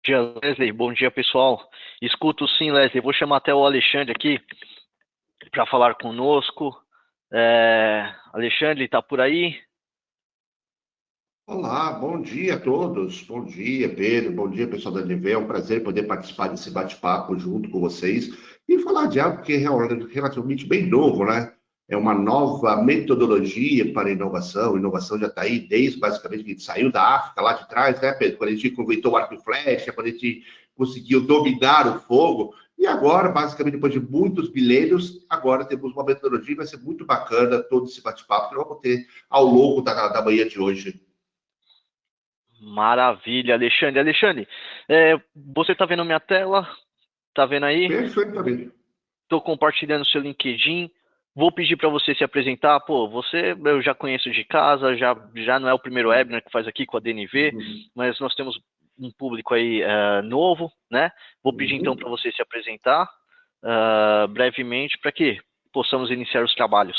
Dia, Leslie. Bom dia, pessoal. Escuto sim, Leslie. Vou chamar até o Alexandre aqui para falar conosco. Alexandre, está por aí? Olá, bom dia a todos. Bom dia, Pedro. Bom dia, pessoal da NV. É um prazer poder participar desse bate-papo junto com vocês e falar de algo que é relativamente bem novo, né? É uma nova metodologia para inovação. Inovação já está aí desde basicamente que a gente saiu da África lá de trás, né, Pedro? Quando a gente inventou o arco e flecha, quando a gente conseguiu dominar o fogo. E agora, basicamente, depois de muitos milênios, agora temos uma metodologia. Vai ser muito bacana todo esse bate-papo que nós vamos ter ao longo da manhã de hoje. Maravilha, Alexandre. Alexandre, você está vendo minha tela? Está vendo aí? Perfeitamente. Estou compartilhando seu LinkedIn. Vou pedir para você se apresentar. Pô, você eu já conheço de casa, já não é o primeiro webinar que faz aqui com a DNV, Uhum. mas nós temos um público aí novo, né? Vou pedir então para Uhum. você se apresentar brevemente para que possamos iniciar os trabalhos.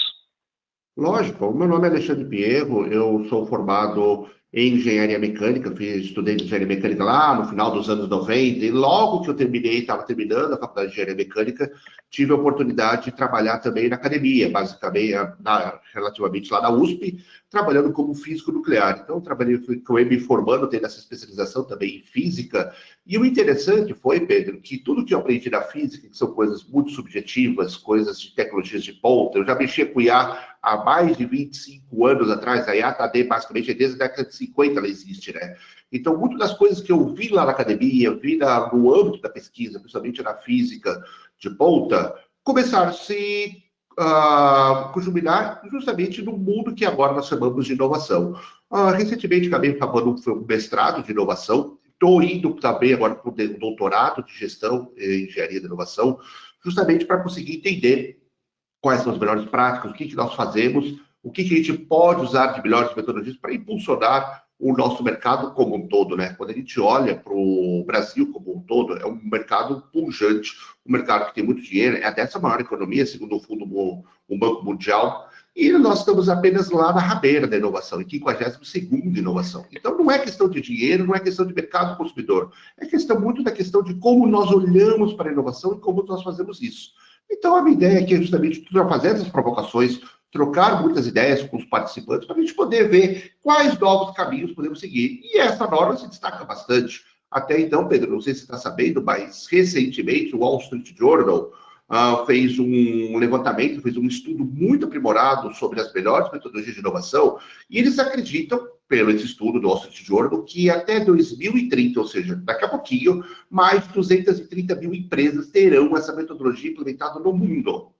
Lógico, o meu nome é Alexandre Pierro, eu sou formado em engenharia mecânica, estudei engenharia mecânica lá no final dos anos 90, e logo que eu terminei, estava terminando a faculdade de engenharia mecânica, tive a oportunidade de trabalhar também na academia, basicamente, relativamente lá na USP, trabalhando como físico nuclear. Então, trabalhei, fui me formando, tendo essa especialização também em física, e o interessante foi, Pedro, que tudo que eu aprendi na física, que são coisas muito subjetivas, coisas de tecnologias de ponta, eu já mexia com IA há mais de 25 anos atrás, a IATAD basicamente desde a década de 50 ela existe, né? Então, muitas das coisas que eu vi lá na academia, no âmbito da pesquisa, principalmente na física de ponta, começaram a se culminar justamente no mundo que agora nós chamamos de inovação. Recentemente acabei acabando um mestrado de inovação, estou indo também agora para o doutorado de gestão e engenharia de inovação, justamente para conseguir entender quais são as melhores práticas, o que, que nós fazemos, o que, que a gente pode usar de melhores metodologias para impulsionar o nosso mercado como um todo, né? Quando a gente olha para o Brasil como um todo, é um mercado pujante, um mercado que tem muito dinheiro, é a 10ª maior economia, segundo o Banco Mundial, e nós estamos apenas lá na rabeira da inovação, em 52ª inovação. Então, não é questão de dinheiro, não é questão de mercado consumidor, é questão muito da questão de como nós olhamos para a inovação e como nós fazemos isso. Então, a minha ideia aqui é justamente fazer essas provocações, trocar muitas ideias com os participantes, para a gente poder ver quais novos caminhos podemos seguir. E essa norma se destaca bastante. Até então, Pedro, não sei se você está sabendo, mas recentemente o Wall Street Journal fez um levantamento, fez um estudo muito aprimorado sobre as melhores metodologias de inovação, e eles acreditam, pelo esse estudo do Wall Street Journal, que até 2030, ou seja, daqui a pouquinho, mais de 230 mil empresas terão essa metodologia implementada no mundo.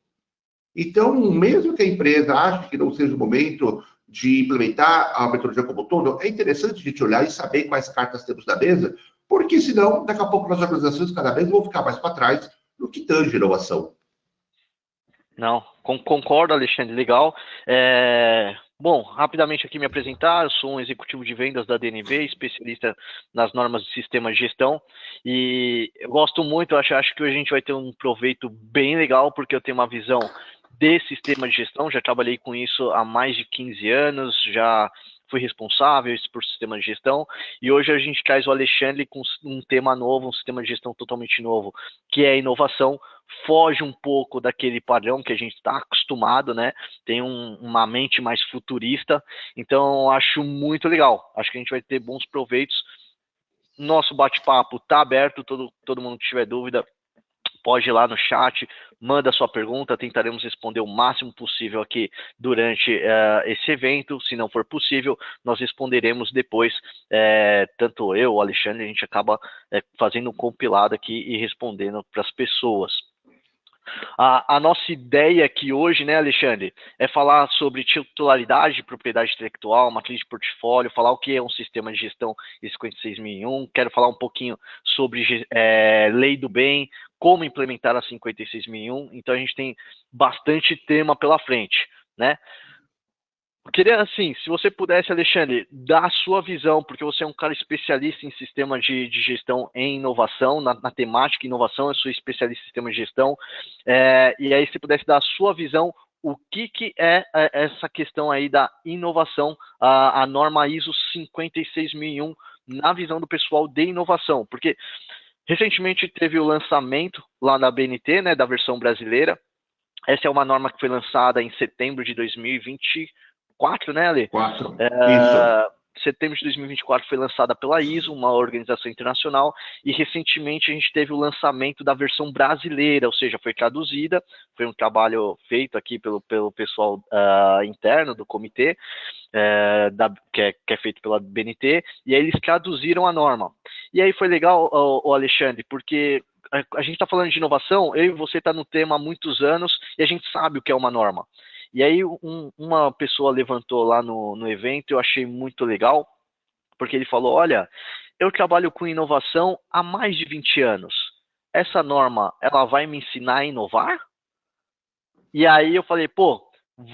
Então, mesmo que a empresa ache que não seja o momento de implementar a metodologia como um todo, é interessante a gente olhar e saber quais cartas temos na mesa, porque senão, daqui a pouco, as organizações cada vez vão ficar mais para trás no que tange inovação. Não, concordo, Alexandre, legal. Bom, rapidamente aqui me apresentar, eu sou um executivo de vendas da DNV, especialista nas normas de sistema de gestão, e eu gosto muito, acho que hoje a gente vai ter um proveito bem legal, porque eu tenho uma visão de sistema de gestão, já trabalhei com isso há mais de 15 anos, já fui responsável por sistema de gestão, e hoje a gente traz o Alexandre com um tema novo, um sistema de gestão totalmente novo, que é a inovação, foge um pouco daquele padrão que a gente está acostumado, né? Tem uma mente mais futurista, então acho muito legal. Acho que a gente vai ter bons proveitos. Nosso bate-papo está aberto, todo mundo que tiver dúvida pode ir lá no chat, manda sua pergunta, tentaremos responder o máximo possível aqui durante esse evento. Se não for possível, nós responderemos depois, tanto eu, o Alexandre, a gente acaba fazendo um compilado aqui e respondendo para as pessoas. A nossa ideia aqui hoje, né, Alexandre, é falar sobre titularidade de propriedade intelectual, matriz de portfólio, falar o que é um sistema de gestão ISO 56001, quero falar um pouquinho sobre lei do bem, como implementar a 56001, então a gente tem bastante tema pela frente, né? Eu queria, assim, se você pudesse, Alexandre, dar a sua visão, porque você é um cara especialista em sistema de gestão em inovação, na temática inovação, eu sou especialista em sistema de gestão, e aí se pudesse dar a sua visão, o que é essa questão aí da inovação, a norma ISO 56001 na visão do pessoal de inovação, porque recentemente teve o lançamento lá na BNT, né, da versão brasileira. Essa é uma norma que foi lançada em setembro de 2024, né, Ale? 4. Isso. Setembro de 2024 foi lançada pela ISO, uma organização internacional, e recentemente a gente teve o lançamento da versão brasileira, ou seja, foi traduzida, foi um trabalho feito aqui pelo pessoal interno do comitê, que é feito pela BNT, e aí eles traduziram a norma. E aí foi legal, o Alexandre, porque a gente está falando de inovação, eu e você está no tema há muitos anos, e a gente sabe o que é uma norma. E aí uma pessoa levantou lá no evento, eu achei muito legal, porque ele falou, olha, eu trabalho com inovação há mais de 20 anos. Essa norma, ela vai me ensinar a inovar? E aí eu falei, pô,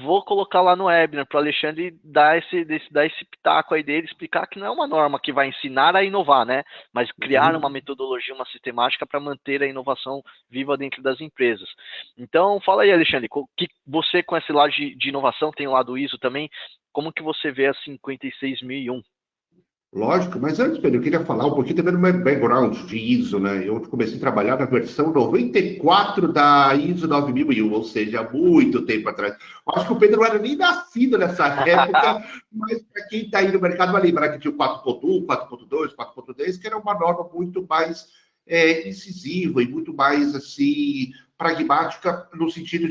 vou colocar lá no webinar para o Alexandre dar esse pitaco aí dele, explicar que não é uma norma que vai ensinar a inovar, né? Mas criar uma metodologia, uma sistemática para manter a inovação viva dentro das empresas. Então, fala aí, Alexandre, que você com esse lado de inovação, tem o lado ISO também, como que você vê a 56001? Lógico, mas antes, Pedro, eu queria falar um pouquinho também do meu background de ISO, né? Eu comecei a trabalhar na versão 94 da ISO 9001, ou seja, há muito tempo atrás. Acho que o Pedro não era nem nascido nessa época, mas para quem está aí no mercado vai lembrar que tinha o 4.1, 4.2, 4.10, que era uma norma muito mais incisiva e muito mais assim pragmática no sentido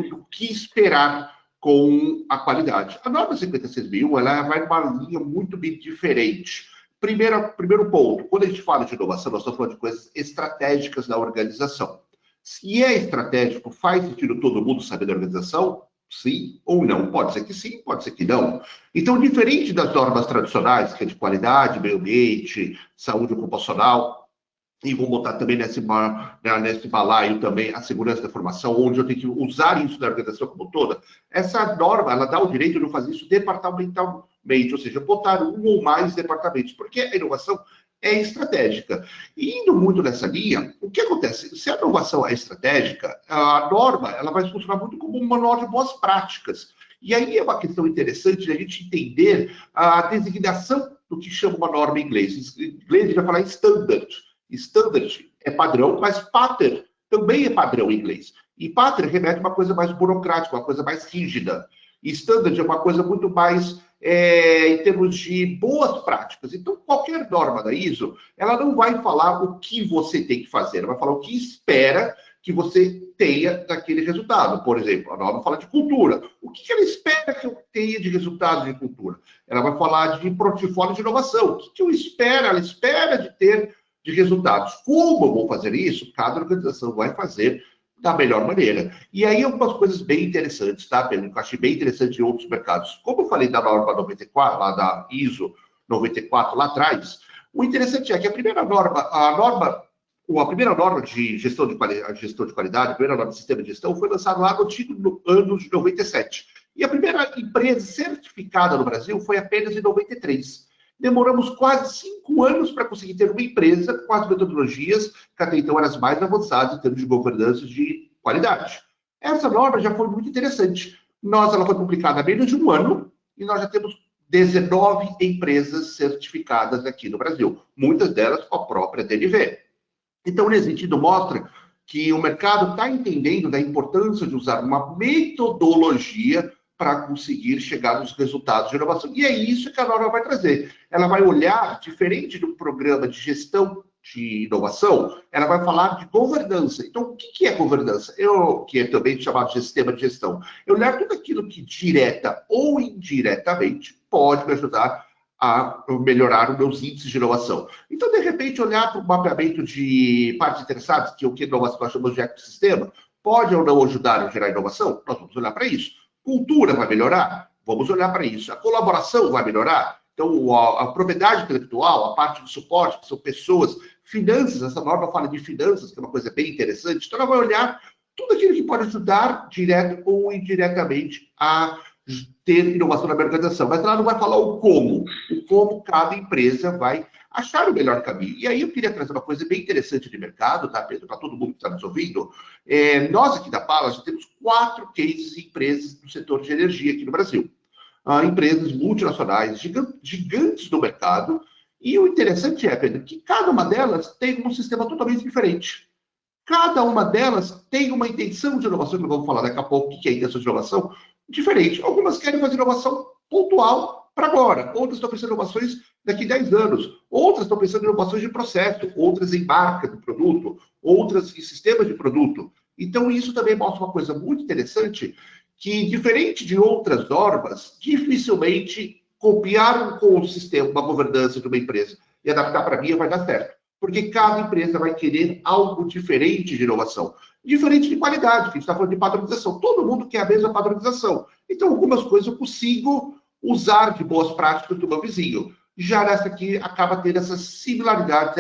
do que esperar com a qualidade. A norma 56.000, ela vai numa linha muito bem diferente. Primeiro ponto, quando a gente fala de inovação, nós estamos falando de coisas estratégicas da organização. Se é estratégico, faz sentido todo mundo saber da organização? Sim ou não? Pode ser que sim, pode ser que não. Então, diferente das normas tradicionais, que é de qualidade, meio ambiente, saúde ocupacional, e vou botar também nesse balaio também a segurança da informação, onde eu tenho que usar isso na organização como toda. Essa norma, ela dá o direito de eu fazer isso departamentalmente, ou seja, botar um ou mais departamentos, porque a inovação é estratégica. E indo muito nessa linha, o que acontece? Se a inovação é estratégica, a norma ela vai funcionar muito como um manual de boas práticas. E aí é uma questão interessante de a gente entender a designação do que chama uma norma em inglês. Em inglês, a gente vai falar standard. Standard é padrão, mas pattern também é padrão em inglês. E pattern remete a uma coisa mais burocrática, uma coisa mais rígida. E standard é uma coisa muito mais em termos de boas práticas. Então, qualquer norma da ISO, ela não vai falar o que você tem que fazer, ela vai falar o que espera que você tenha daquele resultado. Por exemplo, a norma fala de cultura. O que ela espera que eu tenha de resultado de cultura? Ela vai falar de portfólio de inovação. O que eu espero? Ela espera de ter de resultados. Como eu vou fazer isso? Cada organização vai fazer da melhor maneira. E aí algumas coisas bem interessantes, tá, Pedro? Que eu achei bem interessante em outros mercados. Como eu falei da norma 94, lá da ISO 94 lá atrás, o interessante é que a primeira norma de gestão de qualidade, a primeira norma de sistema de gestão foi lançada lá no ano de 97. E a primeira empresa certificada no Brasil foi apenas em 93. Demoramos quase 5 anos para conseguir ter uma empresa com as metodologias que até então eram as mais avançadas em termos de governança de qualidade. Essa norma já foi muito interessante. Ela foi publicada há menos de um ano e nós já temos 19 empresas certificadas aqui no Brasil, muitas delas com a própria DNV. Então, nesse sentido, mostra que o mercado está entendendo da importância de usar uma metodologia para conseguir chegar nos resultados de inovação. E é isso que a norma vai trazer. Ela vai olhar, diferente do programa de gestão de inovação, ela vai falar de governança. Então, o que é governança? Que é também chamado de sistema de gestão. Eu olhar tudo aquilo que, direta ou indiretamente, pode me ajudar a melhorar os meus índices de inovação. Então, de repente, olhar para o mapeamento de partes interessadas, que é o que inovação nós chamamos de ecossistema, pode ou não ajudar a gerar inovação? Nós vamos olhar para isso. Cultura vai melhorar? Vamos olhar para isso. A colaboração vai melhorar? Então, a propriedade intelectual, a parte de suporte, que são pessoas, finanças, essa norma fala de finanças, que é uma coisa bem interessante. Então, ela vai olhar tudo aquilo que pode ajudar, direto ou indiretamente, a ter inovação na organização. Mas ela não vai falar o como cada empresa vai achar o melhor caminho. E aí eu queria trazer uma coisa bem interessante de mercado, tá, Pedro? Para todo mundo que está nos ouvindo. Nós aqui da Palas temos 4 cases de empresas do setor de energia aqui no Brasil. Empresas multinacionais, gigantes do mercado, E o interessante é, Pedro, que cada uma delas tem um sistema totalmente diferente. Cada uma delas tem uma intenção de inovação, que nós vamos falar daqui a pouco o que é a intenção de inovação, diferente. Algumas querem fazer inovação pontual para agora, outras estão pensando em inovações daqui a 10 anos, outras estão pensando em inovações de processo, outras em marca do produto, outras em sistema de produto. Então, isso também mostra uma coisa muito interessante, que, diferente de outras normas, dificilmente copiar com o sistema, uma governança de uma empresa e adaptar para a minha vai dar certo. Porque cada empresa vai querer algo diferente de inovação. Diferente de qualidade, que a gente está falando de padronização. Todo mundo quer a mesma padronização. Então, algumas coisas eu consigo usar de boas práticas do meu vizinho. Já nessa aqui, acaba tendo essas similaridades,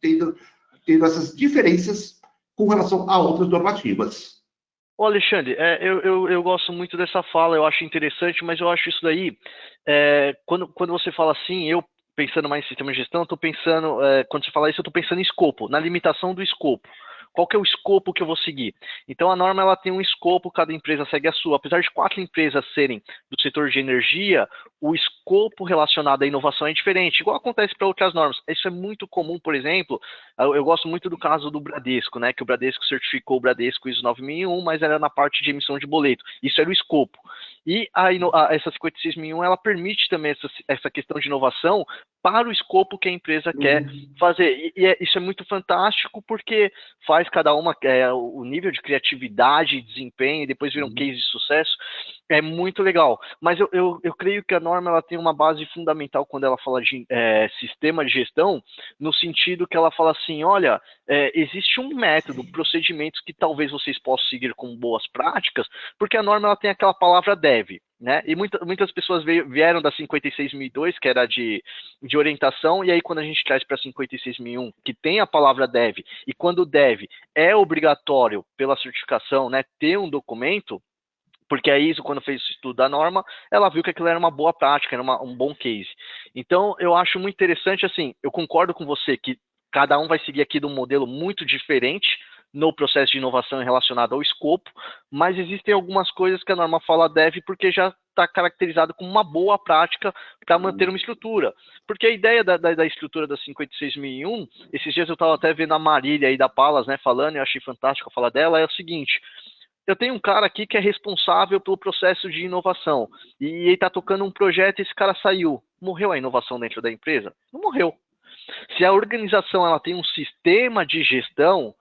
tendo essas diferenças com relação a outras normativas. Ô Alexandre, eu gosto muito dessa fala, eu acho interessante, mas eu acho isso daí, quando você fala assim, eu pensando mais em sistema de gestão, estou pensando, quando você fala isso, eu estou pensando em escopo, na limitação do escopo. Qual que é o escopo que eu vou seguir? Então, a norma ela tem um escopo, cada empresa segue a sua. Apesar de 4 empresas serem do setor de energia, o escopo relacionado à inovação é diferente, igual acontece para outras normas. Isso é muito comum, por exemplo, eu gosto muito do caso do Bradesco, né, que o Bradesco certificou o Bradesco ISO 9001, mas era na parte de emissão de boleto. Isso era o escopo. E essa 56001, ela permite também essa questão de inovação para o escopo que a empresa quer fazer. Isso é muito fantástico, porque faz cada uma, o nível de criatividade e desempenho, e depois vira um case de sucesso, é muito legal. Mas eu creio que a norma ela tem uma base fundamental quando ela fala de sistema de gestão, no sentido que ela fala assim, olha, existe um método, procedimentos que talvez vocês possam seguir como boas práticas, porque a norma ela tem aquela palavra deve. Né? E muitas pessoas vieram da 56.002, que era de orientação, e aí quando a gente traz para 56.001, que tem a palavra deve, e quando deve é obrigatório pela certificação, né, ter um documento, porque a ISO, quando fez o estudo da norma, ela viu que aquilo era uma boa prática, era um bom case. Então, eu acho muito interessante, assim, eu concordo com você que cada um vai seguir aqui de um modelo muito diferente no processo de inovação relacionado ao escopo, mas existem algumas coisas que a norma fala deve porque já está caracterizado como uma boa prática para manter uma estrutura. Porque a ideia da estrutura da 56.001, esses dias eu estava até vendo a Marília aí da Palas, né, falando, e eu achei fantástico a fala dela, é o seguinte: eu tenho um cara aqui que é responsável pelo processo de inovação, e ele está tocando um projeto e esse cara saiu. Morreu a inovação dentro da empresa? Não morreu. Se a organização ela tem um sistema de gestão,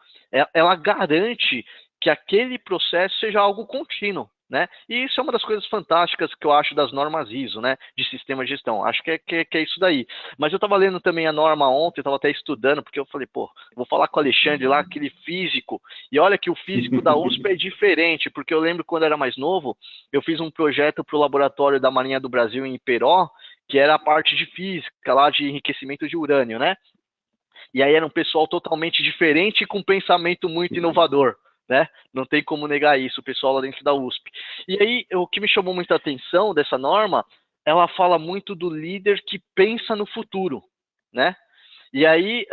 ela garante que aquele processo seja algo contínuo, né? E isso é uma das coisas fantásticas que eu acho das normas ISO, né? De sistema de gestão. Acho que é isso daí. Mas eu estava lendo também a norma ontem, eu estava até estudando, porque eu falei, pô, vou falar com o Alexandre lá, aquele físico, e olha que o físico da USP é diferente, porque eu lembro quando eu era mais novo, eu fiz um projeto para o laboratório da Marinha do Brasil em Iperó, que era a parte de física lá, de enriquecimento de urânio, né? E aí era um pessoal totalmente diferente e com um pensamento muito inovador, né? Não tem como negar isso, o pessoal lá dentro da USP. E aí, o que me chamou muita atenção dessa norma, ela fala muito do líder que pensa no futuro, né? E aí,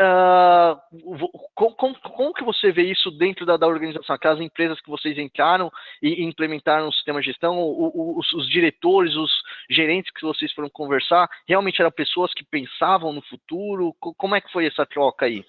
como que você vê isso dentro da organização? Aquelas empresas que vocês entraram e implementaram o sistema de gestão, os diretores, os gerentes que vocês foram conversar, realmente eram pessoas que pensavam no futuro? Como é que foi essa troca aí?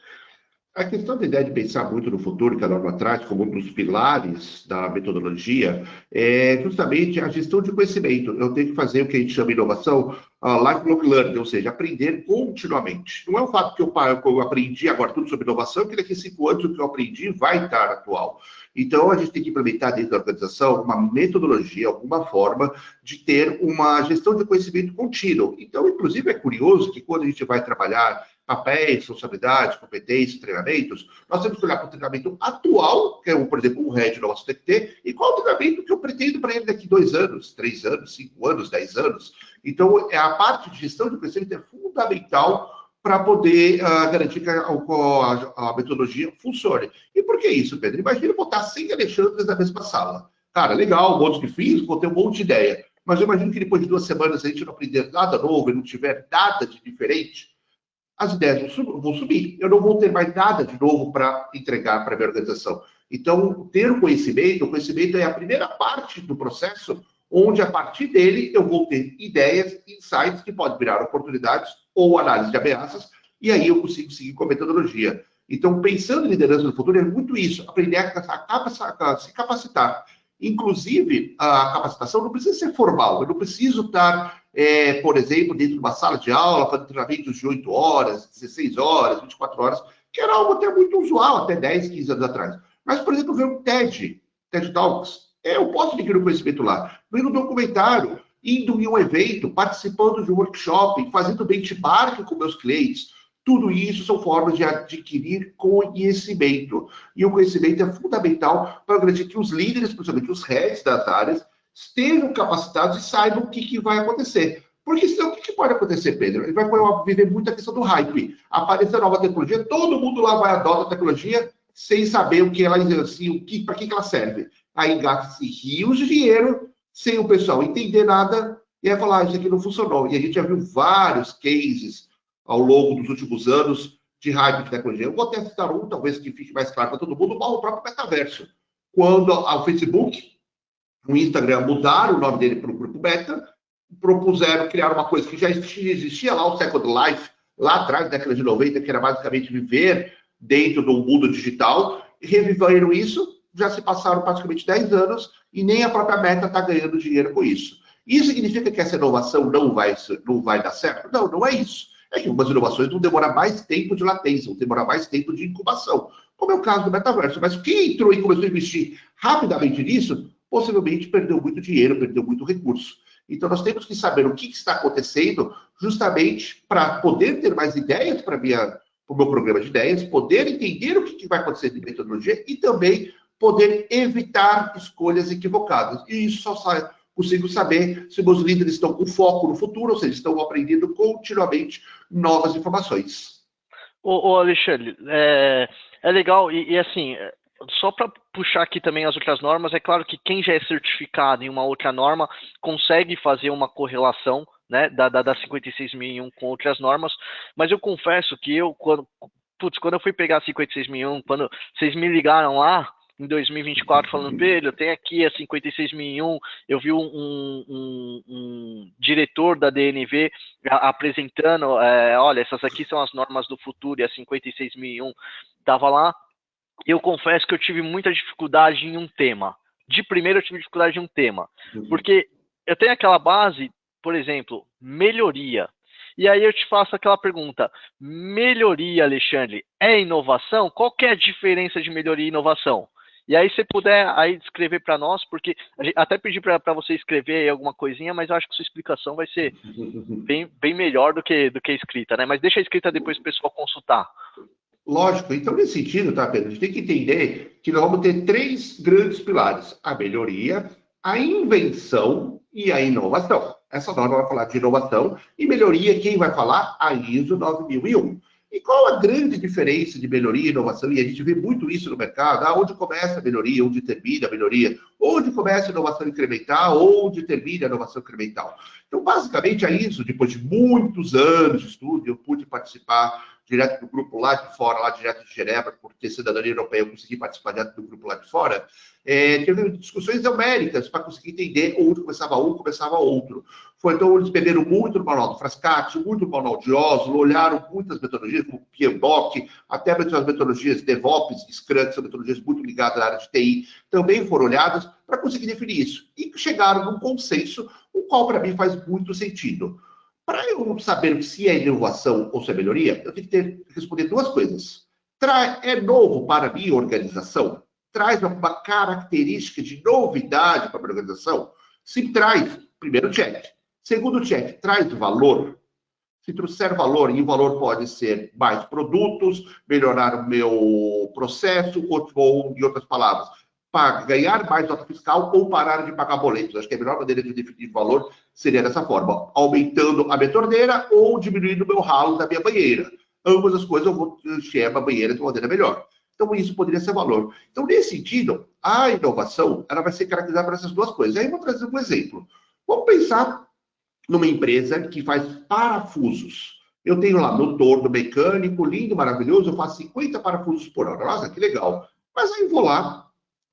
A questão da ideia de pensar muito no futuro, que a norma traz como um dos pilares da metodologia, é justamente a gestão de conhecimento. Eu tenho que fazer o que a gente chama de inovação, lifelong learning, ou seja, aprender continuamente. Não é o fato que eu aprendi agora tudo sobre inovação, que daqui a 5 anos o que eu aprendi vai estar atual. Então, a gente tem que implementar dentro da organização uma metodologia, alguma forma de ter uma gestão de conhecimento contínuo. Então, inclusive, é curioso que quando a gente vai trabalhar papéis, responsabilidades, competências, treinamentos, nós temos que olhar para o treinamento atual, que é, por exemplo, um RED nosso tem que ter, e qual o treinamento que eu pretendo para ele daqui 2 anos, 3 anos, 5 anos, 10 anos. Então, a parte de gestão de conhecimento é fundamental para poder garantir que a metodologia funcione. E por que isso, Pedro? Imagina botar 100 Alexandres na mesma sala. Cara, legal, um monte de físico, vou ter um monte de ideia. Mas eu imagino que depois de 2 semanas a gente não aprender nada novo e não tiver nada de diferente, as ideias vão subir. Eu não vou ter mais nada de novo para entregar para a minha organização. Então, ter o conhecimento é a primeira parte do processo onde a partir dele eu vou ter ideias, insights que podem virar oportunidades ou análise de ameaças, e aí eu consigo seguir com a metodologia. Então, pensando em liderança no futuro, é muito isso, aprender a se capacitar. Inclusive, a capacitação não precisa ser formal, eu não preciso estar, por exemplo, dentro de uma sala de aula, fazendo treinamentos de 8 horas, 16 horas, 24 horas, que era algo até muito usual, até 10, 15 anos atrás. Mas, por exemplo, ver um TED Talks, eu posso adquirir o conhecimento lá, vendo um documentário, indo em um evento, participando de um workshop, fazendo benchmark com meus clientes. Tudo isso são formas de adquirir conhecimento. E o conhecimento é fundamental para garantir que os líderes, principalmente os heads das áreas, estejam capacitados e saibam o que vai acontecer. Porque senão, o que pode acontecer, Pedro? Ele vai viver muito a questão do hype. Aparece a nova tecnologia, todo mundo lá vai adotar a tecnologia sem saber o que ela, assim, para que ela serve. Aí gasta-se rios de dinheiro sem o pessoal entender nada e aí falar, isso aqui não funcionou. E a gente já viu vários cases ao longo dos últimos anos de hype de tecnologia. Eu vou até citar um, talvez que fique mais claro para todo mundo, o próprio metaverso. Quando o Facebook, o Instagram mudaram o nome dele para o Grupo Meta, propuseram criar uma coisa que já existia lá, o Second Life, lá atrás, na década de 90, que era basicamente viver dentro do mundo digital, e reviveram isso, já se passaram praticamente 10 anos e nem a própria Meta está ganhando dinheiro com isso. Isso significa que essa inovação não vai dar certo? Não, não é isso. É que algumas inovações vão demorar mais tempo de latência, vão demorar mais tempo de incubação, como é o caso do metaverso. Mas quem entrou e começou a investir rapidamente nisso, possivelmente perdeu muito dinheiro, perdeu muito recurso. Então, nós temos que saber o que está acontecendo justamente para poder ter mais ideias para o meu programa de ideias, poder entender o que vai acontecer de metodologia e também poder evitar escolhas equivocadas. E isso só consigo saber se meus líderes estão com foco no futuro, ou seja, estão aprendendo continuamente novas informações. Ô Alexandre, é legal, assim, só para puxar aqui também as outras normas, é claro que quem já é certificado em uma outra norma consegue fazer uma correlação, né, da 56.001 com outras normas, mas eu confesso que quando eu fui pegar a 56.001, quando vocês me ligaram lá, em 2024, falando, Pedro, tem aqui a 56.001, eu vi um diretor da DNV apresentando, olha, essas aqui são as normas do futuro, e a 56.001 estava lá. Eu confesso que eu tive muita dificuldade em um tema. De primeiro eu tive dificuldade em um tema, porque eu tenho aquela base, por exemplo, melhoria. E aí eu te faço aquela pergunta, melhoria, Alexandre, é inovação? Qual que é a diferença de melhoria e inovação? E aí, se puder aí escrever para nós, porque até pedi para você escrever aí alguma coisinha, mas eu acho que sua explicação vai ser bem melhor do que escrita, né? Mas deixa a escrita depois para o pessoal consultar. Lógico. Então, nesse sentido, tá, Pedro? A gente tem que entender que nós vamos ter 3 grandes pilares: a melhoria, a invenção e a inovação. Essa norma vai falar de inovação e melhoria, quem vai falar? A ISO 9001. E qual a grande diferença de melhoria e inovação? E a gente vê muito isso no mercado. Onde começa a melhoria, onde termina a melhoria, onde começa a inovação incremental, onde termina a inovação incremental. Então, basicamente, a ISO, depois de muitos anos de estudo, eu pude participar direto do grupo lá de fora, lá direto de Genebra, por ter cidadania europeia, eu consegui participar direto do grupo lá de fora, teve discussões numéricas para conseguir entender onde começava um, começava outro. Então, eles beberam muito no manual do Frascati, muito no manual de Oslo, olharam muitas metodologias, como PMBOK, até as metodologias DevOps, Scrum, que são metodologias muito ligadas à área de TI, também foram olhadas para conseguir definir isso. E chegaram num consenso, o qual, para mim, faz muito sentido. Para eu saber se é inovação ou se é melhoria, eu tenho que responder 2 coisas. É novo para a minha organização? Traz uma característica de novidade para a minha organização? Se traz, primeiro check. Segundo check, traz valor? Se trouxer valor, e o valor pode ser mais produtos, melhorar o meu processo, ou, em outras palavras, para ganhar mais nota fiscal ou parar de pagar boletos. Acho que a melhor maneira de definir valor seria dessa forma, aumentando a minha torneira ou diminuindo o meu ralo da minha banheira. Ambas as coisas eu vou encher a banheira de uma maneira melhor. Então, isso poderia ser valor. Então, nesse sentido, a inovação ela vai ser caracterizada por essas 2 coisas. Aí eu vou trazer um exemplo. Vamos pensar numa empresa que faz parafusos. Eu tenho lá meu torno mecânico, lindo, maravilhoso, eu faço 50 parafusos por hora. Nossa, que legal. Mas aí eu vou lá,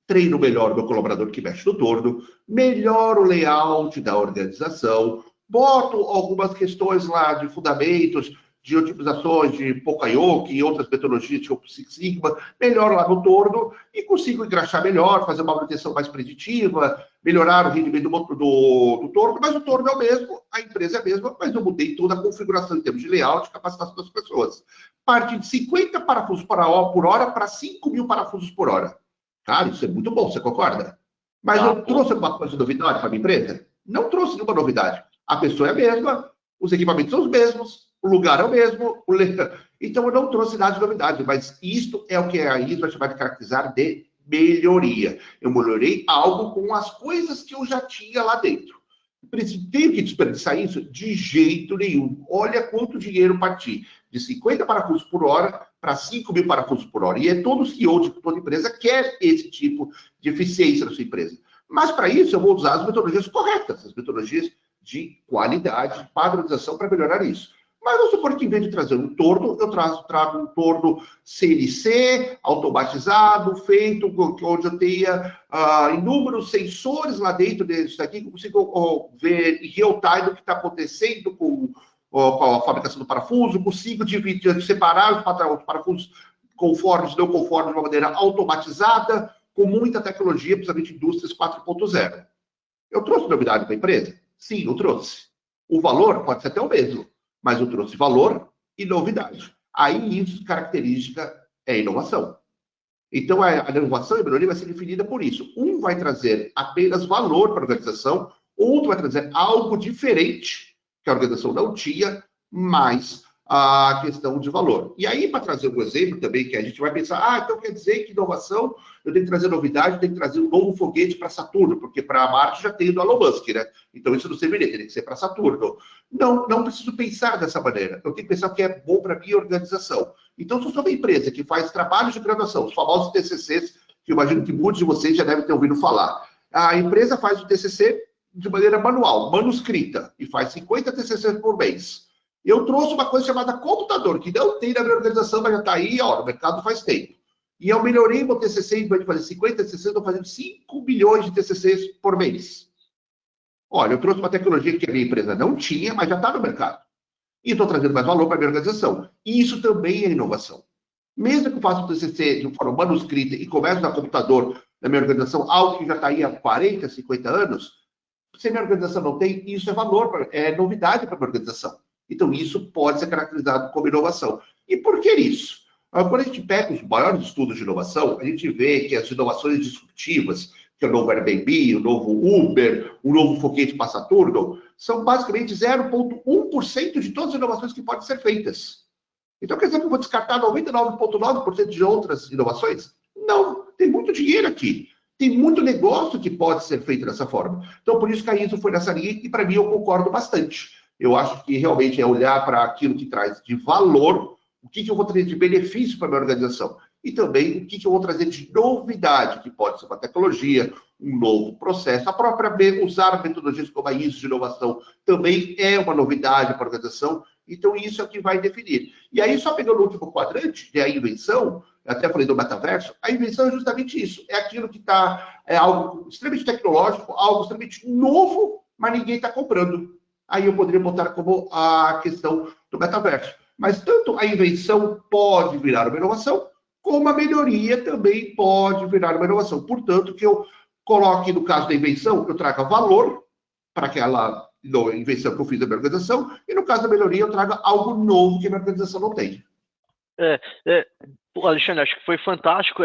treino melhor o meu colaborador que mexe no torno, melhoro o layout da organização, boto algumas questões lá de fundamentos, de otimizações de Pokayoke e outras metodologias de Six Sigma, melhoro lá no torno e consigo engraxar melhor, fazer uma manutenção mais preditiva, melhorar o rendimento do torno, mas o torno é o mesmo, a empresa é a mesma, mas eu mudei toda a configuração em termos de layout e capacitação das pessoas. Parte de 50 parafusos por hora para 5.000 parafusos por hora. Cara, isso é muito bom, você concorda? Mas eu trouxe alguma coisa de novidade para a minha empresa? Não trouxe nenhuma novidade. A pessoa é a mesma, os equipamentos são os mesmos, o lugar é o mesmo. Então, eu não trouxe nada de novidade, mas isto é o que a ISO vai chamar de caracterizar de melhoria. Eu melhorei algo com as coisas que eu já tinha lá dentro. Tenho que desperdiçar isso? De jeito nenhum. Olha quanto dinheiro parti. De 50 parafusos por hora para 5.000 parafusos por hora. E todo CEO de toda empresa quer esse tipo de eficiência na sua empresa. Mas, para isso, eu vou usar as metodologias corretas, as metodologias de qualidade, de padronização para melhorar isso. Mas vamos supor que, em vez de trazer um torno, eu trago um torno CNC, automatizado, feito, onde eu tenha inúmeros sensores lá dentro disso daqui, que eu consigo ver em real time o que está acontecendo com a fabricação do parafuso, consigo separar os parafusos conformes e não conformes de uma maneira automatizada, com muita tecnologia, principalmente indústrias 4.0. Eu trouxe novidade para a empresa? Sim, eu trouxe. O valor pode ser até o mesmo, mas eu trouxe valor e novidade. Aí, isso, característica, é inovação. Então, a inovação e a melhoria vai ser definida por isso. Um vai trazer apenas valor para a organização, outro vai trazer algo diferente que a organização não tinha, mais a questão de valor. E aí, para trazer um exemplo também, que a gente vai pensar, então quer dizer que inovação, eu tenho que trazer novidade, eu tenho que trazer um novo foguete para Saturno, porque para Marte já tem o do Elon Musk, né? Então isso não serviria, teria que ser para Saturno. Não preciso pensar dessa maneira. Eu tenho que pensar o que é bom para a minha organização. Então, se eu sou uma empresa que faz trabalhos de graduação, os famosos TCCs, que eu imagino que muitos de vocês já devem ter ouvido falar. A empresa faz o TCC de maneira manual, manuscrita, e faz 50 TCCs por mês. Eu trouxe uma coisa chamada computador, que não tem na minha organização, mas já está aí, no mercado faz tempo. E eu melhorei meu TCC, em vez de fazer 50 TCCs, eu estou fazendo 5 milhões de TCCs por mês. Olha, eu trouxe uma tecnologia que a minha empresa não tinha, mas já está no mercado. E estou trazendo mais valor para a minha organização. E isso também é inovação. Mesmo que eu faça o TCC de forma manuscrita e comece no computador na minha organização, algo que já está aí há 40, 50 anos, se a minha organização não tem, isso é valor, é novidade para a minha organização. Então, isso pode ser caracterizado como inovação. E por que isso? Quando a gente pega os maiores estudos de inovação, a gente vê que as inovações disruptivas, que é o novo Airbnb, o novo Uber, o novo foguete para Saturno, são basicamente 0,1% de todas as inovações que podem ser feitas. Então, quer dizer que eu vou descartar 99,9% de outras inovações? Não, tem muito dinheiro aqui. Tem muito negócio que pode ser feito dessa forma. Então, por isso que a ISO foi nessa linha e, para mim, eu concordo bastante. Eu acho que realmente é olhar para aquilo que traz de valor, o que eu vou trazer de benefício para a minha organização. E também o que eu vou trazer de novidade, que pode ser uma tecnologia, um novo processo. A própria usar metodologias como a ISO de inovação também é uma novidade para a organização. Então, isso é o que vai definir. E aí, só pegando o último quadrante, que é a invenção, eu até falei do metaverso, a invenção é justamente isso. É aquilo que é algo extremamente tecnológico, algo extremamente novo, mas ninguém está comprando. Aí eu poderia botar como a questão do metaverso. Mas tanto a invenção pode virar uma inovação, como a melhoria também pode virar uma inovação. Portanto, que eu coloque, no caso da invenção, eu traga valor para aquela invenção que eu fiz da minha organização, e no caso da melhoria, eu traga algo novo que a minha organização não tem. Alexandre, acho que foi fantástico.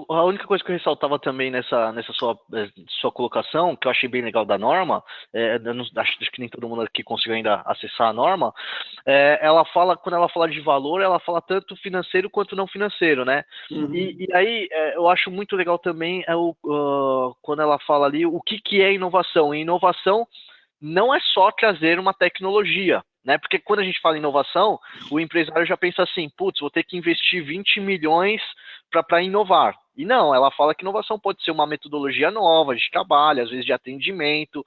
A única coisa que eu ressaltava também nessa sua colocação, que eu achei bem legal da norma, acho que nem todo mundo aqui conseguiu ainda acessar a norma, quando ela fala de valor, ela fala tanto financeiro quanto não financeiro, né? Uhum. E aí eu acho muito legal também quando ela fala ali o que é inovação. E inovação não é só trazer uma tecnologia, né? Porque quando a gente fala em inovação, o empresário já pensa assim, putz, vou ter que investir 20 milhões para inovar. E não, ela fala que inovação pode ser uma metodologia nova de trabalho, às vezes de atendimento,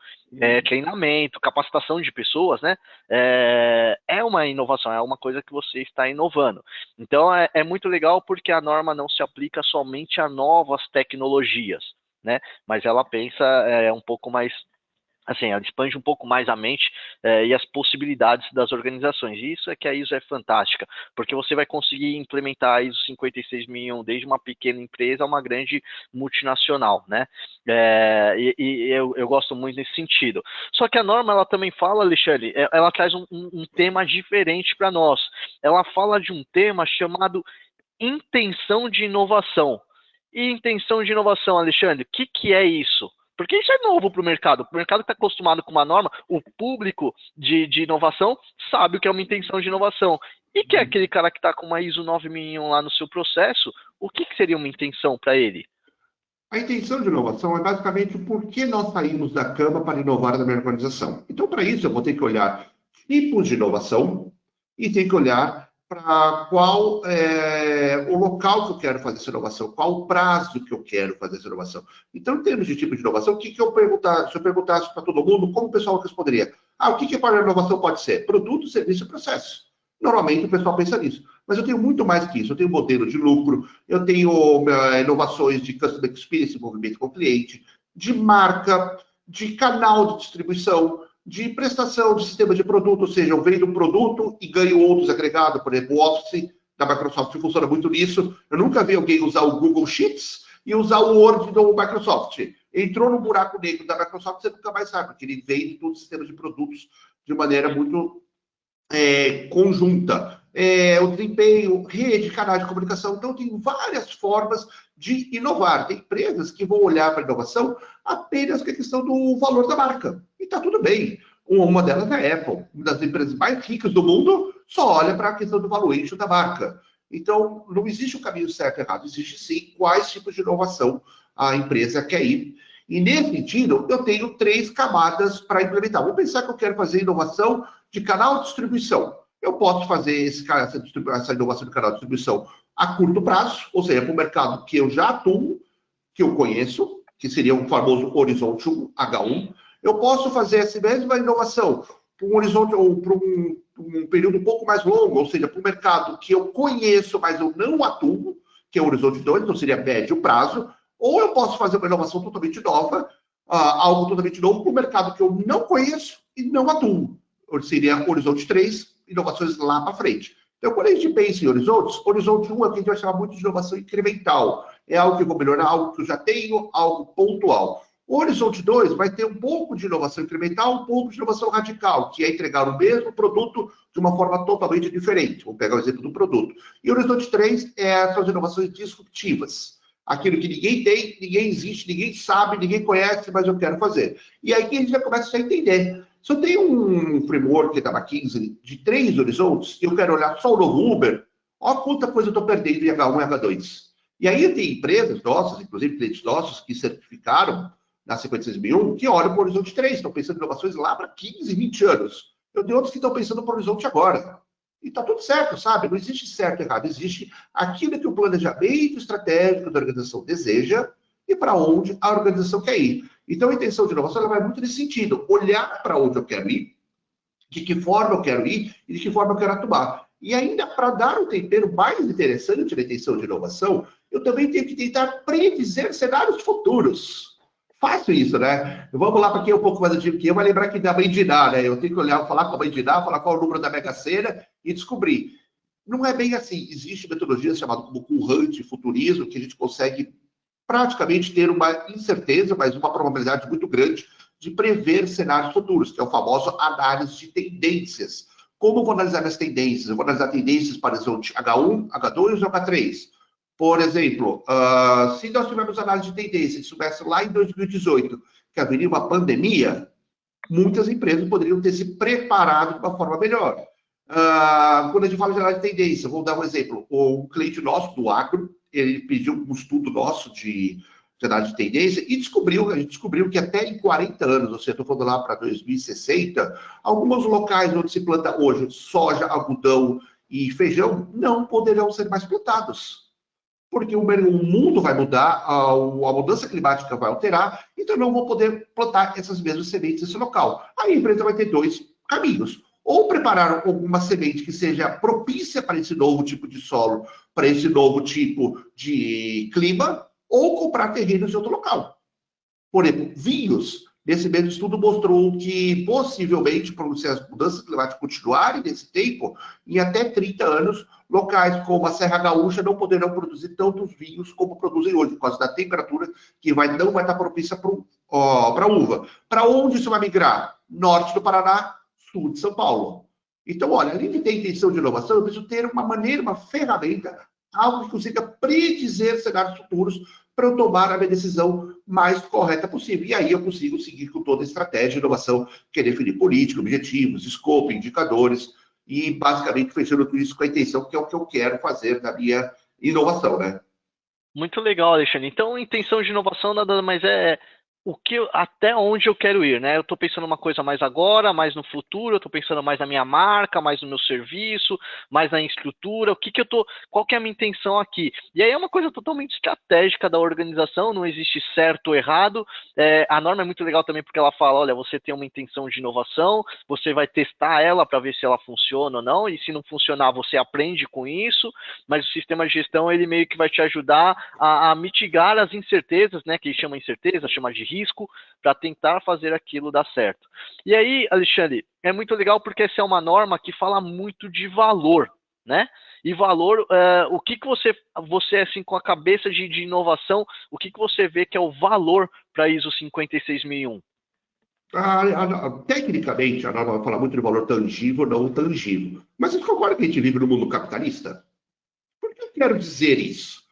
treinamento, capacitação de pessoas, né? É uma inovação, é uma coisa que você está inovando. Então é muito legal porque a norma não se aplica somente a novas tecnologias, né? Mas ela pensa um pouco mais assim, ela expande um pouco mais a mente e as possibilidades das organizações. E isso é que a ISO é fantástica, porque você vai conseguir implementar a ISO 56001 desde uma pequena empresa a uma grande multinacional, né? Eu gosto muito nesse sentido. Só que a norma, ela também fala, Alexandre, ela traz um tema diferente para nós. Ela fala de um tema chamado intenção de inovação. E intenção de inovação, Alexandre, o que é isso? Porque isso é novo para o mercado. O mercado está acostumado com uma norma, o público de inovação sabe o que é uma intenção de inovação. E que é aquele cara que está com uma ISO 9001 lá no seu processo, o que seria uma intenção para ele? A intenção de inovação é basicamente o porquê nós saímos da cama para inovar na minha organização. Então, para isso, eu vou ter que olhar tipos de inovação e ter que olhar para qual é o local que eu quero fazer essa inovação, qual o prazo que eu quero fazer essa inovação. Então, em termos de tipo de inovação, o que eu perguntar, se eu perguntasse para todo mundo, como o pessoal responderia? O que para a inovação pode ser? Produto, serviço e processo. Normalmente o pessoal pensa nisso. Mas eu tenho muito mais que isso. Eu tenho modelo de lucro, eu tenho inovações de customer experience, envolvimento com o cliente, de marca, de canal de distribuição, de prestação de sistema de produto, ou seja, eu vendo um produto e ganho outros agregados, por exemplo, o Office da Microsoft funciona muito nisso. Eu nunca vi alguém usar o Google Sheets e usar o Word do Microsoft. Entrou no buraco negro da Microsoft, você nunca mais sabe, porque ele vende todo o sistema de produtos de maneira muito conjunta. O desempenho, rede, canais de comunicação. Então, tem várias formas de inovar. Tem empresas que vão olhar para a inovação apenas com a questão do valor da marca. E está tudo bem. Uma delas é a Apple, uma das empresas mais ricas do mundo, só olha para a questão do valuation da marca. Então, não existe o caminho certo e errado, existe sim quais tipos de inovação a empresa quer ir. E nesse sentido, eu tenho 3 camadas para implementar. Vamos pensar que eu quero fazer inovação de canal de distribuição. Eu posso fazer essa inovação de canal de distribuição a curto prazo, ou seja, para o mercado que eu já atuo, que eu conheço, que seria um famoso horizonte 1, H1. Eu posso fazer essa mesma inovação para um horizonte ou para um período um pouco mais longo, ou seja, para um mercado que eu conheço, mas eu não atuo, que é o horizonte 2, então seria médio prazo, ou eu posso fazer uma inovação totalmente nova, algo totalmente novo para um mercado que eu não conheço e não atuo. Seria horizonte 3, inovações lá para frente. Então, quando a gente pensa em horizontes, horizonte 1 é o que a gente vai chamar muito de inovação incremental. É algo que eu vou melhorar, algo que eu já tenho, algo pontual. O horizonte 2 vai ter um pouco de inovação incremental, um pouco de inovação radical, que é entregar o mesmo produto de uma forma totalmente diferente. Vou pegar o exemplo do produto. E o horizonte 3 são as inovações disruptivas. Aquilo que ninguém tem, ninguém existe, ninguém sabe, ninguém conhece, mas eu quero fazer. E aí que a gente já começa a entender. Se eu tenho um framework da McKinsey de 3 horizontes, e eu quero olhar só o novo Uber, olha quanta coisa eu estou perdendo em H1 e H2. E aí tem empresas nossas, inclusive clientes nossos, que certificaram na 56001, que olham para o horizonte 3, estão pensando em inovações lá para 15, 20 anos. Eu tenho outros que estão pensando para o horizonte agora. E está tudo certo, sabe? Não existe certo e errado, existe aquilo que o planejamento estratégico da organização deseja e para onde a organização quer ir. Então, a intenção de inovação ela vai muito nesse sentido, olhar para onde eu quero ir, de que forma eu quero ir e de que forma eu quero atuar. E ainda, para dar um tempero mais interessante na intenção de inovação, eu também tenho que tentar predizer cenários futuros. Faço isso, né? Vamos lá para quem é um pouco mais antigo que eu, vai lembrar que da mãe de Iná, né? Eu tenho que olhar, falar com a mãe de Iná, falar qual é o número da Mega Sena e descobrir. Não é bem assim. Existe metodologias chamadas como currante, futurismo, que a gente consegue praticamente ter uma incerteza, mas uma probabilidade muito grande de prever cenários futuros, que é o famoso análise de tendências. Como eu vou analisar as tendências? Eu vou analisar tendências para o horizonte H1, H2 ou H3. Por exemplo, se nós tivermos análise de tendência, se soubesse lá em 2018 que haveria uma pandemia, muitas empresas poderiam ter se preparado de uma forma melhor. Quando a gente fala de análise de tendência, vou dar um exemplo. Um cliente nosso do agro, ele pediu um estudo nosso de análise de tendência e a gente descobriu que até em 40 anos, ou seja, estou falando lá para 2060, alguns locais onde se planta hoje soja, algodão e feijão não poderão ser mais plantados. porque o mundo vai mudar, a mudança climática vai alterar, então eu não vou poder plantar essas mesmas sementes nesse local. Aí a empresa vai ter dois caminhos. Ou preparar alguma semente que seja propícia para esse novo tipo de solo, para esse novo tipo de clima, ou comprar terrenos de outro local. Por exemplo, vinhos. Nesse mesmo estudo mostrou que, possivelmente, se as mudanças climáticas continuarem nesse tempo, em até 30 anos, locais como a Serra Gaúcha não poderão produzir tantos vinhos como produzem hoje, por causa da temperatura que não vai estar propícia para uva. Para onde isso vai migrar? Norte do Paraná, sul de São Paulo. Então, olha, além de ter intenção de inovação, eu preciso ter uma maneira, uma ferramenta, algo que consiga predizer cenários futuros para eu tomar a minha decisão mais correta possível. E aí eu consigo seguir com toda a estratégia de inovação, que é definir política, objetivos, escopo, indicadores, e basicamente fechando tudo isso com a intenção, que é o que eu quero fazer na minha inovação, né? Muito legal, Alexandre. Então, intenção de inovação nada mais é até onde eu quero ir, né? Eu estou pensando uma coisa mais agora, mais no futuro, eu estou pensando mais na minha marca, mais no meu serviço, mais na estrutura, qual que é a minha intenção aqui? E aí é uma coisa totalmente estratégica da organização, não existe certo ou errado. A norma é muito legal também porque ela fala, olha, você tem uma intenção de inovação, você vai testar ela para ver se ela funciona ou não, e se não funcionar, você aprende com isso, mas o sistema de gestão, ele meio que vai te ajudar a mitigar as incertezas, né? Que chama incerteza, chama de risco, para tentar fazer aquilo dar certo. E aí, Alexandre, é muito legal porque essa é uma norma que fala muito de valor, né? E valor, o que você assim, com a cabeça de inovação, o que você vê que é o valor para a ISO 56001? Tecnicamente, a norma vai falar muito de valor tangível, não tangível. Mas você concorda que a gente vive no mundo capitalista? Por que eu quero dizer isso?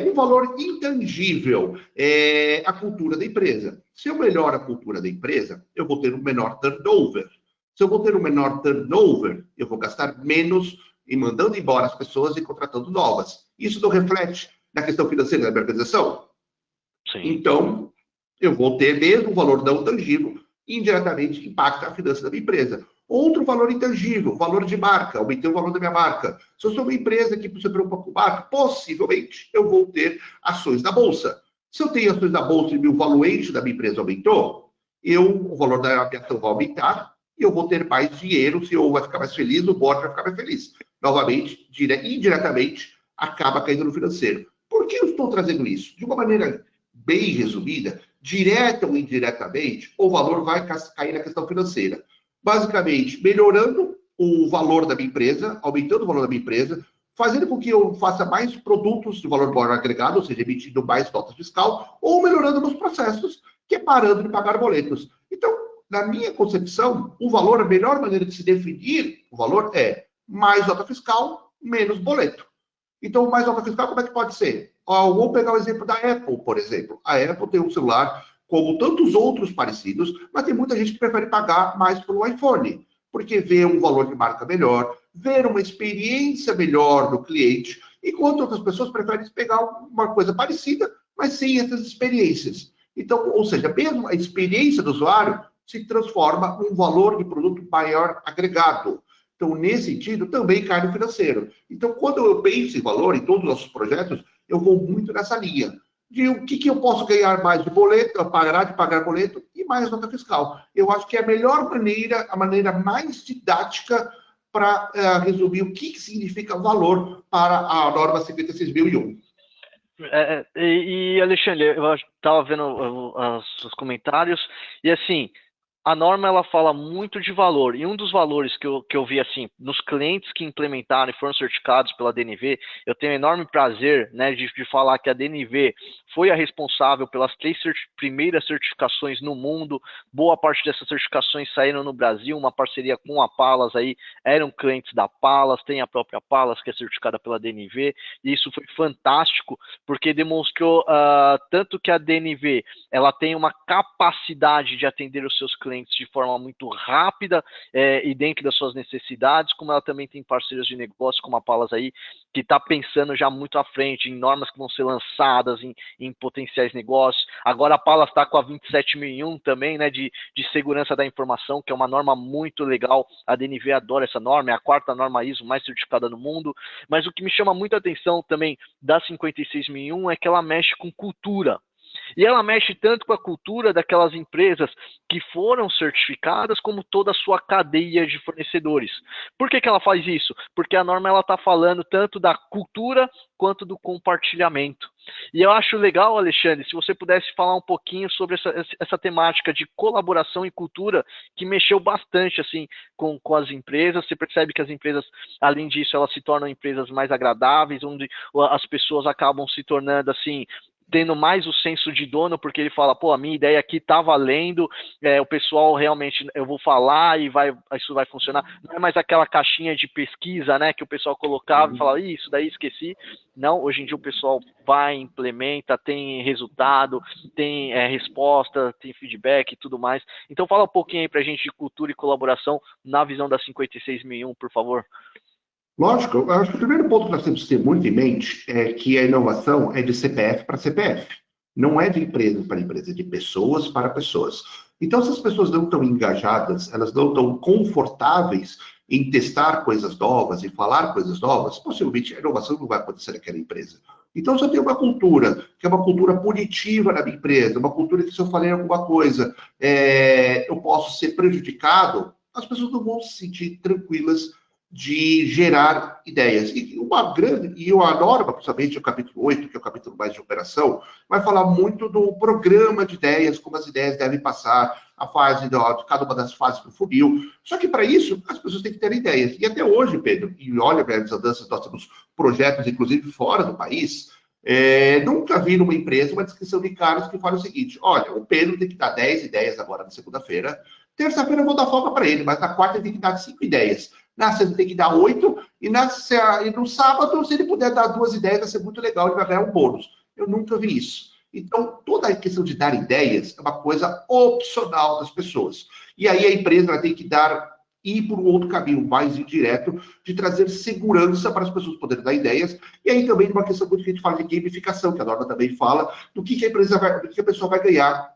Um valor intangível é a cultura da empresa. Se eu melhoro a cultura da empresa, eu vou ter um menor turnover. Se eu vou ter um menor turnover, eu vou gastar menos em mandando embora as pessoas e contratando novas. Isso não reflete na questão financeira da minha organização? Sim. Então, eu vou ter mesmo um valor não tangível, indiretamente impacta a finança da minha empresa. Outro valor intangível, valor de marca, aumentei o valor da minha marca. Se eu sou uma empresa que se preocupa com marca, possivelmente eu vou ter ações na bolsa. Se eu tenho ações na bolsa e o valuation da minha empresa aumentou, o valor da minha ação vai aumentar e eu vou ter mais dinheiro, o CEO vai ficar mais feliz, o board vai ficar mais feliz. Novamente, indiretamente, acaba caindo no financeiro. Por que eu estou trazendo isso? De uma maneira bem resumida, direta ou indiretamente, o valor vai cair na questão financeira. Basicamente, melhorando o valor da minha empresa, aumentando o valor da minha empresa, fazendo com que eu faça mais produtos de valor maior agregado, ou seja, emitindo mais nota fiscal, ou melhorando meus processos, que é parando de pagar boletos. Então, na minha concepção, o valor, a melhor maneira de se definir o valor é mais nota fiscal, menos boleto. Então, mais nota fiscal, como é que pode ser? Vamos pegar o exemplo da Apple, por exemplo. A Apple tem um celular como tantos outros parecidos, mas tem muita gente que prefere pagar mais pelo iPhone, porque vê um valor de marca melhor, vê uma experiência melhor do cliente, enquanto outras pessoas preferem pegar uma coisa parecida, mas sem essas experiências. Então, ou seja, mesmo a experiência do usuário se transforma num valor de produto maior agregado. Então, nesse sentido, também cai no financeiro. Então, quando eu penso em valor, em todos os nossos projetos, eu vou muito nessa linha. De o que eu posso ganhar mais de boleto, parar de pagar boleto e mais nota fiscal. Eu acho que é a melhor maneira, a maneira mais didática para resumir o que significa valor para a norma 56.001. Alexandre, eu estava vendo os comentários, e assim, a norma ela fala muito de valor, e um dos valores que eu vi assim, nos clientes que implementaram e foram certificados pela DNV, eu tenho enorme prazer, né, de falar que a DNV foi a responsável pelas 3 primeiras certificações no mundo. Boa parte dessas certificações saíram no Brasil, uma parceria com a Palas aí, eram clientes da Palas, tem a própria Palas que é certificada pela DNV, e isso foi fantástico, porque demonstrou tanto que a DNV ela tem uma capacidade de atender os seus clientes clientes de forma muito rápida e dentro das suas necessidades, como ela também tem parceiros de negócio, como a Palas aí, que está pensando já muito à frente em normas que vão ser lançadas, em potenciais negócios. Agora a Palas está com a 27001 também, né, de segurança da informação, que é uma norma muito legal. A DNV adora essa norma, é a 4ª norma ISO mais certificada no mundo. Mas o que me chama muita atenção também da 56001 é que ela mexe com cultura. E ela mexe tanto com a cultura daquelas empresas que foram certificadas, como toda a sua cadeia de fornecedores. Por que ela faz isso? Porque a norma está falando tanto da cultura quanto do compartilhamento. E eu acho legal, Alexandre, se você pudesse falar um pouquinho sobre essa temática de colaboração e cultura, que mexeu bastante assim com as empresas. Você percebe que as empresas, além disso, elas se tornam empresas mais agradáveis, onde as pessoas acabam se tornando assim, tendo mais o senso de dono, porque ele fala, pô, a minha ideia aqui tá valendo, o pessoal realmente, eu vou falar e isso vai funcionar. Não é mais aquela caixinha de pesquisa, né, que o pessoal colocava e falava, isso daí esqueci. Não, hoje em dia o pessoal vai, implementa, tem resultado, tem resposta, tem feedback e tudo mais. Então fala um pouquinho aí pra gente de cultura e colaboração na visão da 56001, por favor. Lógico, eu acho que o primeiro ponto que nós temos que ter muito em mente é que a inovação é de CPF para CPF. Não é de empresa para empresa, é de pessoas para pessoas. Então, se as pessoas não estão engajadas, elas não estão confortáveis em testar coisas novas, em falar coisas novas, possivelmente a inovação não vai acontecer naquela empresa. Então, se eu tenho uma cultura, que é uma cultura punitiva na minha empresa, uma cultura que se eu falei alguma coisa, eu posso ser prejudicado, as pessoas não vão se sentir tranquilas de gerar ideias. E a norma, principalmente o capítulo 8, que é o capítulo mais de operação, vai falar muito do programa de ideias, como as ideias devem passar, a fase de cada uma das fases do funil. Só que para isso, as pessoas têm que ter ideias. E até hoje, Pedro, e olha, as andanças, nós temos projetos, inclusive, fora do país, nunca vi numa empresa uma descrição de caras que fala o seguinte, olha, o Pedro tem que dar 10 ideias agora na segunda-feira, terça-feira eu vou dar folga para ele, mas na quarta ele tem que dar 5 ideias. Na sexta tem que dar 8, e no sábado, se ele puder dar 2 ideias, vai ser muito legal, ele vai ganhar um bônus. Eu nunca vi isso. Então, toda a questão de dar ideias é uma coisa opcional das pessoas. E aí a empresa vai ter que ir por um outro caminho, mais indireto, de trazer segurança para as pessoas poderem dar ideias. E aí também uma questão muito que a gente fala de gamificação, que a norma também fala, do que a pessoa vai ganhar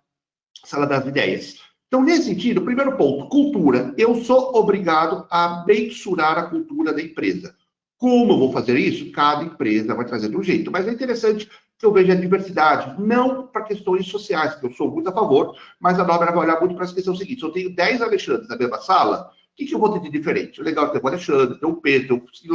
se ela dar as ideias. Então, nesse sentido, primeiro ponto, cultura. Eu sou obrigado a mensurar a cultura da empresa. Como eu vou fazer isso? Cada empresa vai trazer de um jeito. Mas é interessante que eu veja a diversidade, não para questões sociais, que eu sou muito a favor, mas a norma vai olhar muito para essa questão seguinte. Se eu tenho 10 Alexandres na mesma sala, o que eu vou ter de diferente? O legal é ter o Alexandre, ter o Pedro, ter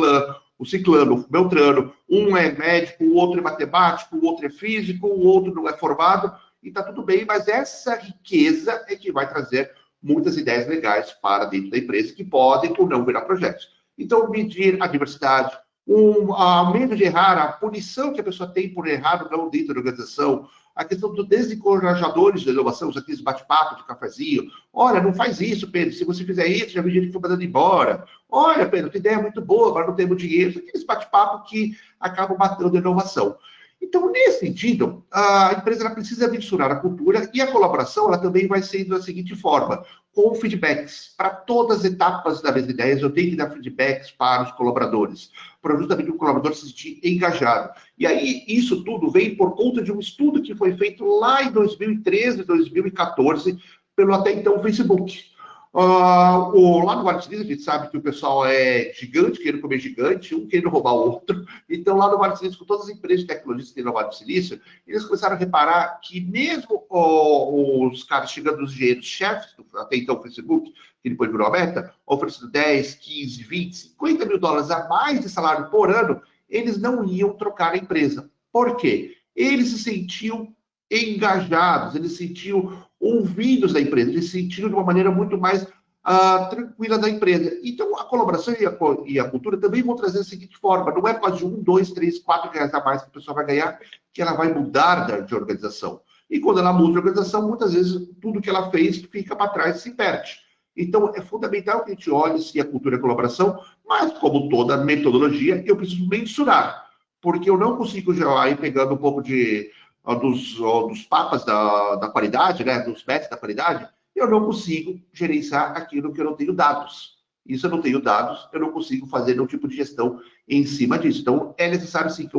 o Ciclano, o Beltrano. Um é médico, o outro é matemático, o outro é físico, o outro não é formado. E está tudo bem, mas essa riqueza é que vai trazer muitas ideias legais para dentro da empresa, que podem ou não virar projetos. Então, medir a diversidade, o medo de errar, a punição que a pessoa tem por errar ou não dentro da organização, a questão dos desencorajadores da inovação, aqueles bate-papo de cafezinho. Olha, não faz isso, Pedro, se você fizer isso, já vi gente que foi mandando embora. Olha, Pedro, tua ideia é muito boa, agora não temos dinheiro. Aqueles bate-papo que acabam matando a inovação. Então, nesse sentido, a empresa ela precisa mensurar a cultura e a colaboração ela também vai ser da seguinte forma, com feedbacks. Para todas as etapas das minhas ideias, eu tenho que dar feedbacks para os colaboradores, para justamente o colaborador se sentir engajado. E aí, isso tudo vem por conta de um estudo que foi feito lá em 2013, 2014, pelo até então Facebook. Lá no Vale do Silício, a gente sabe que o pessoal é gigante, querendo comer gigante, um querendo roubar o outro. Então, lá no Vale do Silício, com todas as empresas de tecnologia que tem no Vale do Silício, eles começaram a reparar que mesmo os caras chegando nos engenheiros chefes, até então o Facebook, que depois virou a Meta, oferecendo 10, 15, 20, 50 mil dólares a mais de salário por ano, eles não iam trocar a empresa. Por quê? Eles se sentiam engajados, eles se sentiam ouvidos da empresa, eles se sentiram de uma maneira muito mais tranquila da empresa. Então, a colaboração e a cultura também vão trazer da seguinte forma, não é por causa de 1, 2, 3, 4 reais a mais que a pessoa vai ganhar, que ela vai mudar de organização. E quando ela muda de organização, muitas vezes tudo que ela fez fica para trás e se perde. Então, é fundamental que a gente olhe se a cultura é colaboração, mas, como toda metodologia, eu preciso mensurar, porque eu não consigo já ir pegando um pouco dos papas da qualidade, né, dos mestres da qualidade, eu não consigo gerenciar aquilo que eu não tenho dados. E se eu não tenho dados, eu não consigo fazer nenhum tipo de gestão em cima disso. Então, é necessário, sim, que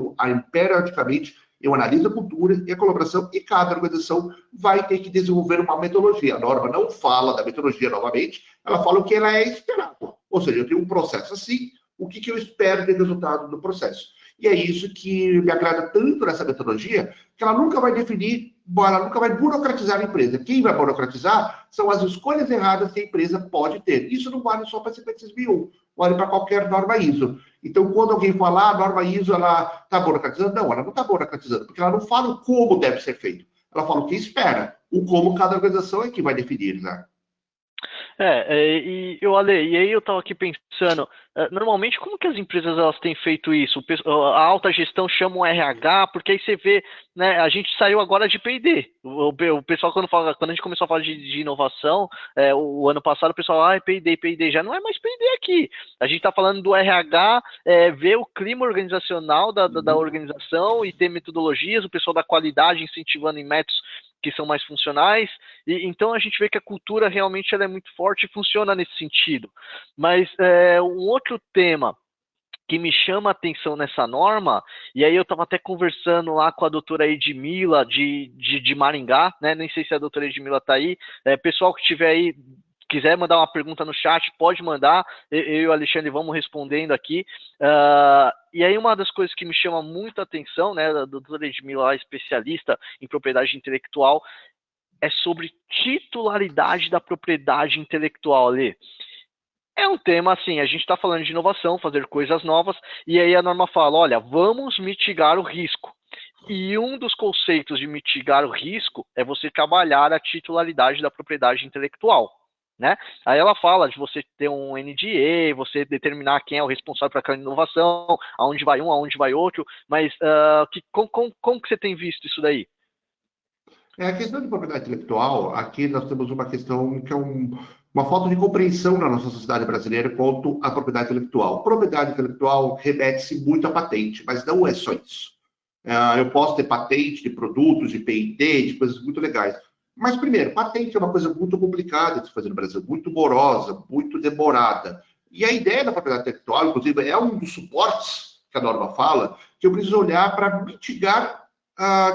periodicamente eu analiso a cultura e a colaboração e cada organização vai ter que desenvolver uma metodologia. A norma não fala da metodologia novamente, ela fala o que ela é esperado. Ou seja, eu tenho um processo assim, o que eu espero de resultado do processo. E é isso que me agrada tanto nessa metodologia, que ela nunca vai definir, ela nunca vai burocratizar a empresa. Quem vai burocratizar são as escolhas erradas que a empresa pode ter. Isso não vale só para a 56001, vale para qualquer norma ISO. Então, quando alguém falar, a norma ISO ela está burocratizando, não, ela não está burocratizando, porque ela não fala o como deve ser feito. Ela fala o que espera. O como cada organização é que vai definir, né? E aí eu estava aqui pensando, normalmente como que as empresas elas têm feito isso? A alta gestão chama o RH, porque aí você vê, né, a gente saiu agora de P&D. O pessoal quando a gente começou a falar de inovação, o ano passado o pessoal, P&D, já não é mais P&D aqui. A gente está falando do RH, ver o clima organizacional da organização e ter metodologias, o pessoal da qualidade incentivando em métodos que são mais funcionais, e então a gente vê que a cultura realmente ela é muito forte e funciona nesse sentido. Mas um outro tema que me chama a atenção nessa norma, e aí eu estava até conversando lá com a doutora Edmila de Maringá, né? Nem sei se a doutora Edmila está aí. Pessoal que estiver aí, quiser mandar uma pergunta no chat, pode mandar. Eu e o Alexandre vamos respondendo aqui. E aí uma das coisas que me chama muito a atenção, né, da doutora Edmila, especialista em propriedade intelectual, é sobre titularidade da propriedade intelectual ali. É um tema assim, a gente está falando de inovação, fazer coisas novas, e aí a norma fala, olha, vamos mitigar o risco. E um dos conceitos de mitigar o risco é você trabalhar a titularidade da propriedade intelectual. Né? Aí ela fala de você ter um NDA, você determinar quem é o responsável por aquela inovação, aonde vai um, aonde vai outro, mas como que você tem visto isso daí? A questão de propriedade intelectual, aqui nós temos uma questão que é uma falta de compreensão na nossa sociedade brasileira quanto à propriedade intelectual. Propriedade intelectual remete-se muito à patente, mas não é só isso. Eu posso ter patente de produtos, de P&D, de coisas muito legais. Mas, primeiro, patente é uma coisa muito complicada de se fazer no Brasil, muito morosa, muito demorada. E a ideia da propriedade intelectual, inclusive, é um dos suportes que a norma fala, que eu preciso olhar para mitigar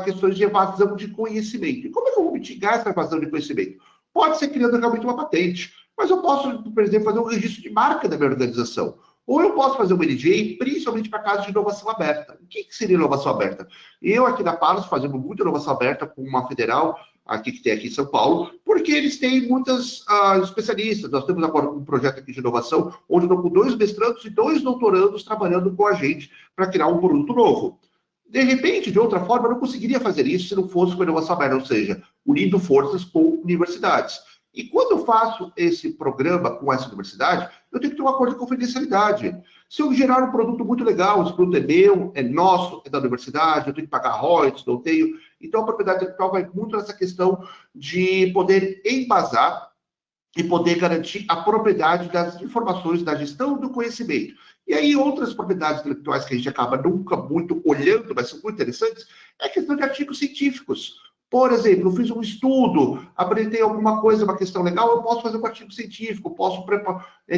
questões de evasão de conhecimento. E como é que eu vou mitigar essa evasão de conhecimento? Pode ser criando realmente uma patente, mas eu posso, por exemplo, fazer um registro de marca da minha organização. Ou eu posso fazer um NDA, principalmente para casos de inovação aberta. O que seria inovação aberta? Eu aqui na Palos fazemos muita inovação aberta com uma federal, aqui que tem aqui em São Paulo, porque eles têm muitas especialistas. Nós temos agora um projeto aqui de inovação, onde eu estou com 2 mestrandos e 2 doutorandos trabalhando com a gente para criar um produto novo. De repente, de outra forma, eu não conseguiria fazer isso se não fosse com a inovação aberta, ou seja, unindo forças com universidades. E quando eu faço esse programa com essa universidade, eu tenho que ter um acordo de confidencialidade. Se eu gerar um produto muito legal, esse produto é meu, é nosso, é da universidade, eu tenho que pagar royalties, não tenho. Então, a propriedade intelectual vai muito nessa questão de poder embasar e poder garantir a propriedade das informações, da gestão do conhecimento. E aí, outras propriedades intelectuais que a gente acaba nunca muito olhando, mas são muito interessantes, é a questão de artigos científicos. Por exemplo, eu fiz um estudo, apresentei alguma coisa, uma questão legal, eu posso fazer um artigo científico, posso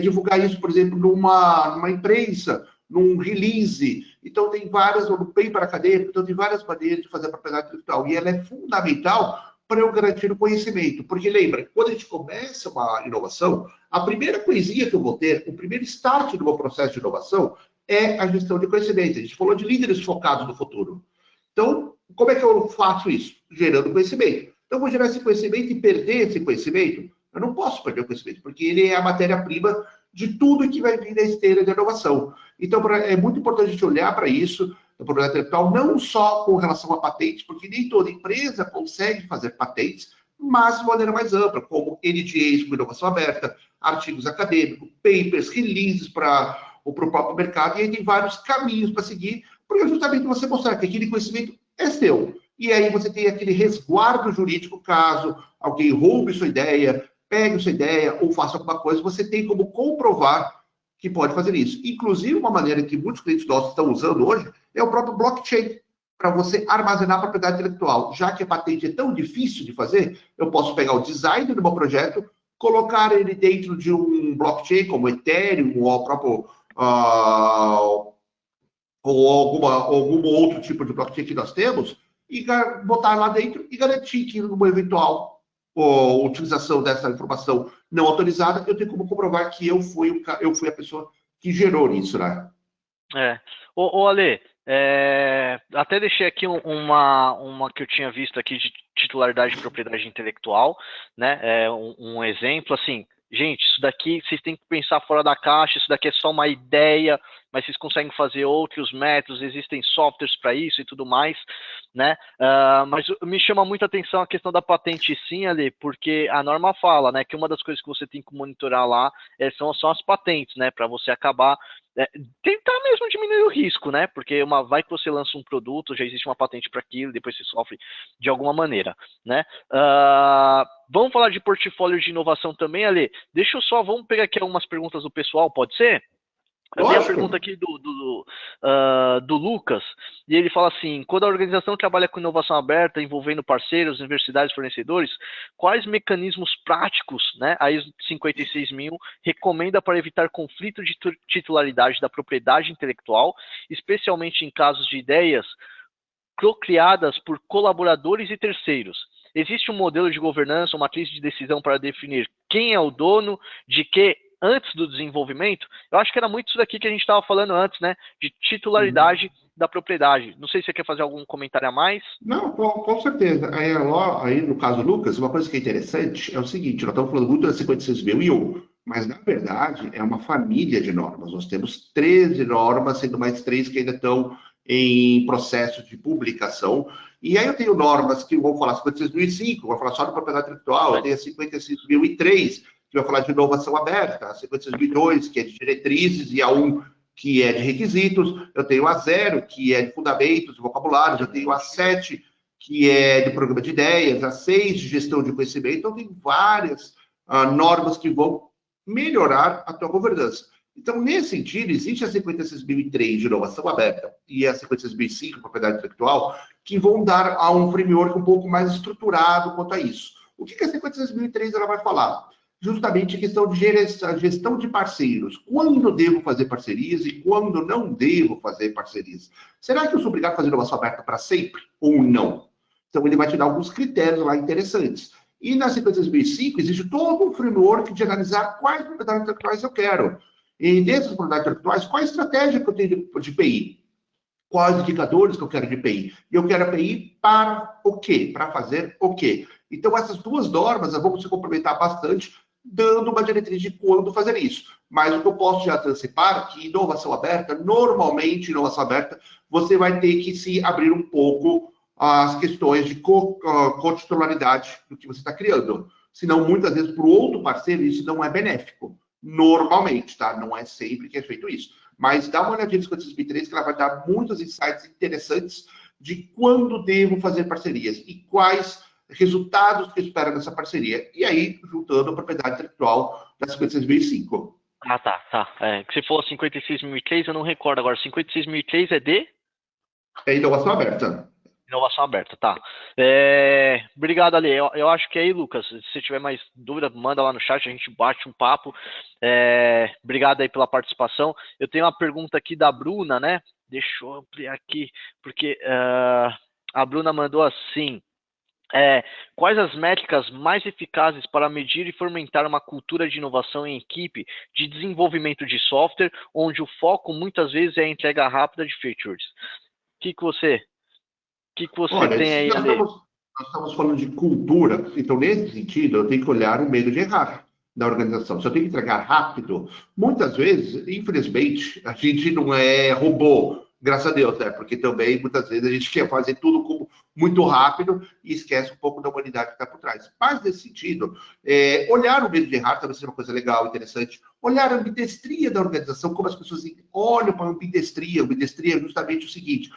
divulgar isso, por exemplo, numa imprensa, num release. Então, tem várias, no paper acadêmico, então tem várias maneiras de fazer a propriedade intelectual. E ela é fundamental para eu garantir o conhecimento. Porque lembra, quando a gente começa uma inovação, a primeira coisinha que eu vou ter, o primeiro start do meu processo de inovação é a gestão de conhecimento. A gente falou de líderes focados no futuro. Então, como é que eu faço isso? Gerando conhecimento. Então, eu vou gerar esse conhecimento e perder esse conhecimento? Eu não posso perder o conhecimento, porque ele é a matéria-prima de tudo que vai vir na esteira de inovação. Então, é muito importante a gente olhar para isso, da propriedade intelectual, não só com relação a patentes, porque nem toda empresa consegue fazer patentes, mas de maneira mais ampla, como NDAs com inovação aberta, artigos acadêmicos, papers, releases para o próprio mercado, e aí tem vários caminhos para seguir, porque justamente você mostrar que aquele conhecimento é seu. E aí você tem aquele resguardo jurídico caso alguém roube sua ideia, pegue sua ideia ou faça alguma coisa, você tem como comprovar que pode fazer isso. Inclusive, uma maneira que muitos clientes nossos estão usando hoje é o próprio blockchain. para você armazenar a propriedade intelectual. Já que a patente é tão difícil de fazer, eu posso pegar o design do meu projeto, colocar ele dentro de um blockchain, como Ethereum, ou o próprio... ou algum outro tipo de blockchain que nós temos, e botar lá dentro e garantir que numa eventual utilização dessa informação não autorizada, eu tenho como comprovar que eu fui a pessoa que gerou isso, né? Ale, até deixei aqui uma que eu tinha visto aqui de titularidade de propriedade intelectual, né? Um exemplo, assim, gente, isso daqui vocês têm que pensar fora da caixa, isso daqui é só uma ideia, mas vocês conseguem fazer outros métodos, existem softwares para isso e tudo mais, né? Mas me chama muita atenção a questão da patente sim, Ali, porque a norma fala, né, que uma das coisas que você tem que monitorar lá são as patentes, né, para você acabar tentar mesmo diminuir o risco, né? Porque vai que você lança um produto, já existe uma patente para aquilo, depois você sofre de alguma maneira, né? Vamos falar de portfólio de inovação também, Ale. Vamos pegar aqui algumas perguntas do pessoal, pode ser? Eu tenho a pergunta aqui do Lucas, e ele fala assim: quando a organização trabalha com inovação aberta, envolvendo parceiros, universidades, fornecedores, quais mecanismos práticos, né, a ISO 56000 recomenda para evitar conflito de titularidade da propriedade intelectual, especialmente em casos de ideias criadas por colaboradores e terceiros? Existe um modelo de governança, uma matriz de decisão para definir quem é o dono de que antes do desenvolvimento? Eu acho que era muito isso daqui que a gente estava falando antes, né? De titularidade da propriedade. Não sei se você quer fazer algum comentário a mais. Não, com certeza. Aí, no caso do Lucas, uma coisa que é interessante é o seguinte: nós estamos falando muito da 56001, mas, na verdade, é uma família de normas. Nós temos 13 normas, sendo mais 3 que ainda estão em processo de publicação. E aí eu tenho normas que vão falar 56005, vou falar só de propriedade intelectual, eu tenho a 56003, que vai falar de inovação aberta, a 56002, que é de diretrizes, e a 1, que é de requisitos, eu tenho a 0, que é de fundamentos, vocabulários, eu tenho a 7, que é de programa de ideias, a 6, de gestão de conhecimento. Então, tem várias normas que vão melhorar a tua governança. Então, nesse sentido, existe a 56003 de inovação aberta e a 56005 de propriedade intelectual, que vão dar a um framework um pouco mais estruturado quanto a isso. O que a 56003 ela vai falar? Justamente a questão de gestão de parceiros. Quando devo fazer parcerias e quando não devo fazer parcerias? Será que eu sou obrigado a fazer inovação aberta para sempre ou não? Então, ele vai te dar alguns critérios lá interessantes. E na 56005 existe todo um framework de analisar quais propriedades intelectuais eu quero. E dessas propriedades intelectuais, qual a estratégia que eu tenho de PI? Quais indicadores que eu quero de PI? E eu quero a PI para o quê? Para fazer o quê? Então, essas duas normas vão se complementar bastante, dando uma diretriz de quando fazer isso. Mas o que eu posso já antecipar é que inovação aberta, normalmente, inovação aberta, você vai ter que se abrir um pouco as questões de cotitularidade do que você está criando. Senão, muitas vezes, para o outro parceiro, isso não é benéfico. Normalmente, tá? Não é sempre que é feito isso. Mas dá uma olhadinha no 56003, que ela vai dar muitos insights interessantes de quando devo fazer parcerias e quais resultados que eu espero nessa parceria. E aí, juntando a propriedade intelectual da 56005. Tá. Se for 56003, eu não recordo agora. 56003 é de? É inovação aberta. Inovação aberta, tá. Obrigado, Ale. Eu acho que aí, Lucas, se você tiver mais dúvida, manda lá no chat, a gente bate um papo. Obrigado aí pela participação. Eu tenho uma pergunta aqui da Bruna, né? Deixa eu ampliar aqui, porque a Bruna mandou assim: quais as métricas mais eficazes para medir e fomentar uma cultura de inovação em equipe de desenvolvimento de software, onde o foco muitas vezes é a entrega rápida de features? O que você Olha, tem aí, Ale? nós estamos falando de cultura, então, nesse sentido, eu tenho que olhar o medo de errar da organização. Se eu tenho que entregar rápido, muitas vezes, infelizmente, a gente não é robô, graças a Deus, né? Porque também, muitas vezes, a gente quer fazer tudo muito rápido e esquece um pouco da humanidade que está por trás. Mas, nesse sentido, olhar o medo de errar talvez seja uma coisa legal, interessante. Olhar a ambidestria da organização, como as pessoas olham para a ambidestria. Ambidestria é justamente o seguinte: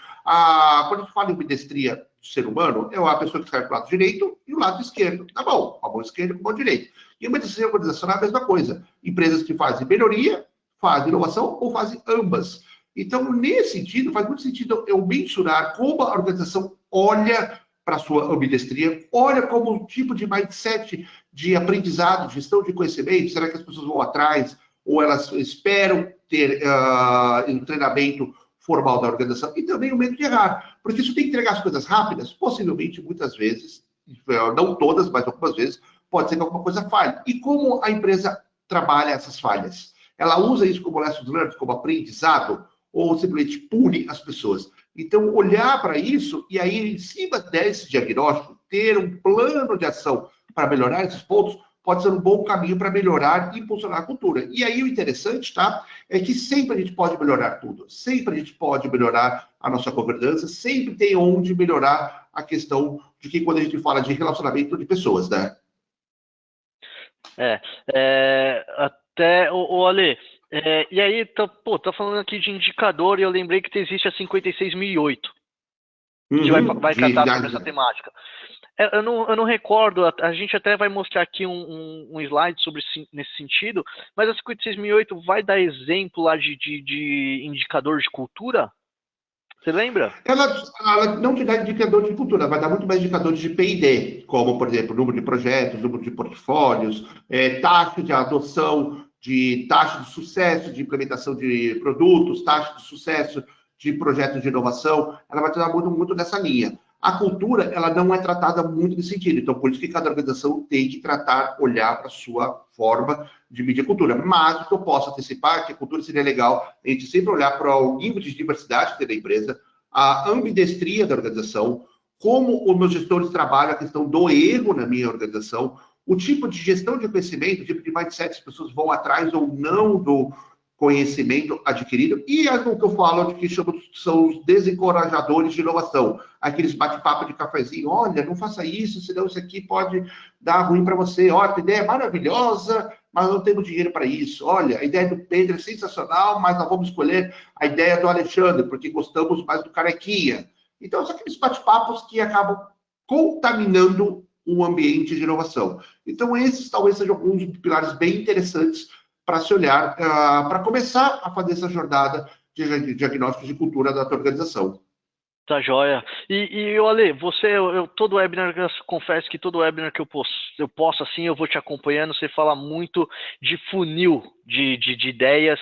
quando a gente fala em ambidestria do ser humano, é a pessoa que escreve para o lado direito e o lado esquerdo. Tá bom, a mão esquerda com a mão direita. E a ambidestria organizacional é a mesma coisa. Empresas que fazem melhoria, fazem inovação ou fazem ambas. Então, nesse sentido, faz muito sentido eu mensurar como a organização olha para a sua ambidestria, olha como tipo de mindset de aprendizado, gestão de conhecimento, será que as pessoas vão atrás ou elas esperam ter um treinamento formal da organização? E também o medo de errar, porque se eu tenho que entregar as coisas rápidas, possivelmente, muitas vezes, não todas, mas algumas vezes, pode ser que alguma coisa falhe. E como a empresa trabalha essas falhas? Ela usa isso como lessons learned, como aprendizado, ou simplesmente pune as pessoas? Então, olhar para isso e aí, em cima desse diagnóstico, ter um plano de ação para melhorar esses pontos, pode ser um bom caminho para melhorar e impulsionar a cultura. E aí, o interessante, tá? É que sempre a gente pode melhorar tudo. Sempre a gente pode melhorar a nossa governança, sempre tem onde melhorar a questão de que quando a gente fala de relacionamento de pessoas, né? Até, o Ale, e aí, tá falando aqui de indicador e eu lembrei que existe a 56.008, que vai tratar sobre essa temática. Eu não recordo, a gente até vai mostrar aqui um slide nesse sentido, mas a 56.008 vai dar exemplo lá de indicador de cultura? Você lembra? Ela não te dá indicador de cultura, vai dar muito mais indicadores de P&D, como, por exemplo, número de projetos, número de portfólios, taxa de adoção, taxa de sucesso de implementação de produtos, taxa de sucesso de projetos de inovação. Ela vai te dar muito nessa linha. A cultura, ela não é tratada muito nesse sentido. Então, por isso que cada organização tem que olhar para a sua forma de medir a cultura. Mas o que eu posso antecipar é que a cultura seria legal a gente sempre olhar para o nível de diversidade que tem na empresa, a ambidestria da organização, como os meus gestores trabalham a questão do erro na minha organização, o tipo de gestão de conhecimento, o tipo de mindset, as pessoas vão atrás ou não do conhecimento adquirido, e é o que eu falo de que são os desencorajadores de inovação, aqueles bate-papo de cafezinho, olha, não faça isso, senão isso aqui pode dar ruim para você, olha, a ideia é maravilhosa, mas não temos dinheiro para isso, olha, a ideia do Pedro é sensacional, mas nós vamos escolher a ideia do Alexandre, porque gostamos mais do Carequinha. Então, são aqueles bate-papos que acabam contaminando o ambiente de inovação. Então, esses talvez sejam alguns pilares bem interessantes para se olhar, para começar a fazer essa jornada de diagnóstico de cultura da tua organização. Tá joia. E Ale, todo webinar, eu confesso que todo webinar que eu posso assim, eu vou te acompanhando, você fala muito de funil de ideias,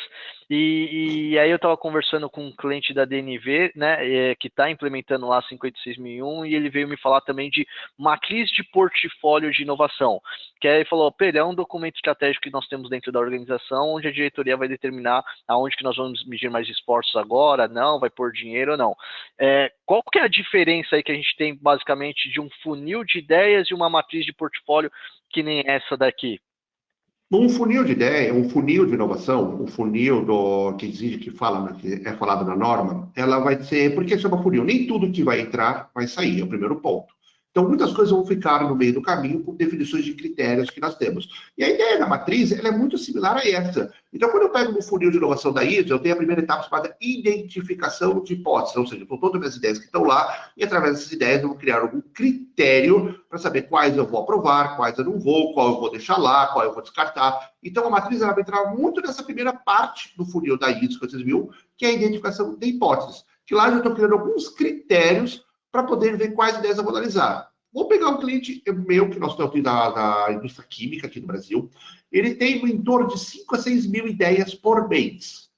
e aí eu estava conversando com um cliente da DNV, né, que está implementando lá 56.001, e ele veio me falar também de matriz de portfólio de inovação, que aí ele falou, Pedro, é um documento estratégico que nós temos dentro da organização, onde a diretoria vai determinar aonde que nós vamos medir mais esforços agora, não, vai pôr dinheiro ou não. Qual que é a diferença aí que a gente tem, basicamente, de um funil de ideias e uma matriz de portfólio que nem essa daqui? Um funil de ideia, um funil de inovação, um funil que exige que é falado na norma, ela vai ser, porque chama funil, nem tudo que vai entrar vai sair, é o primeiro ponto. Então, muitas coisas vão ficar no meio do caminho por definições de critérios que nós temos. E a ideia da matriz, ela é muito similar a essa. Então, quando eu pego no funil de inovação da ISO, eu tenho a primeira etapa chamada identificação de hipóteses, ou seja, com todas as minhas ideias que estão lá, e através dessas ideias eu vou criar algum critério para saber quais eu vou aprovar, quais eu não vou, qual eu vou deixar lá, qual eu vou descartar. Então, a matriz ela vai entrar muito nessa primeira parte do funil da ISO que vocês viram, que é a identificação de hipóteses. Que lá eu estou criando alguns critérios para poder ver quais ideias eu vou analisar. Vou pegar um cliente meu, que nós temos da indústria química aqui no Brasil. Ele tem em torno de 5 a 6 mil ideias por mês.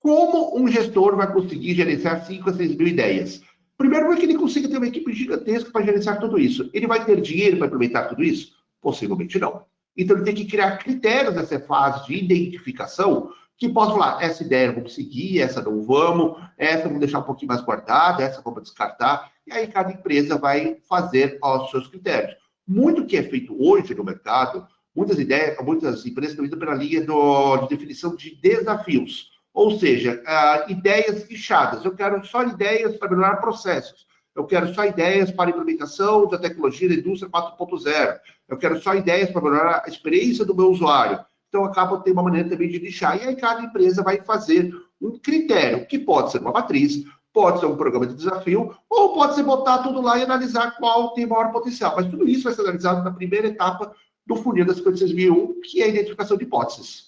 Como um gestor vai conseguir gerenciar 5 a 6 mil ideias? Primeiro, é que ele consiga ter uma equipe gigantesca para gerenciar tudo isso. Ele vai ter dinheiro para implementar tudo isso? Possivelmente não. Então, ele tem que criar critérios nessa fase de identificação que posso falar, essa ideia vamos seguir, essa não vamos, essa vamos deixar um pouquinho mais guardada, essa vamos descartar, e aí cada empresa vai fazer os seus critérios. Muito que é feito hoje no mercado, muitas empresas estão indo pela linha de definição de desafios, ou seja, ideias fechadas. Eu quero só ideias para melhorar processos. Eu quero só ideias para implementação da tecnologia da indústria 4.0. Eu quero só ideias para melhorar a experiência do meu usuário. Então, acaba tendo uma maneira também de lixar. E aí, cada empresa vai fazer um critério, que pode ser uma matriz, pode ser um programa de desafio, ou pode ser botar tudo lá e analisar qual tem maior potencial. Mas tudo isso vai ser analisado na primeira etapa do funil da 56.001, que é a identificação de hipóteses.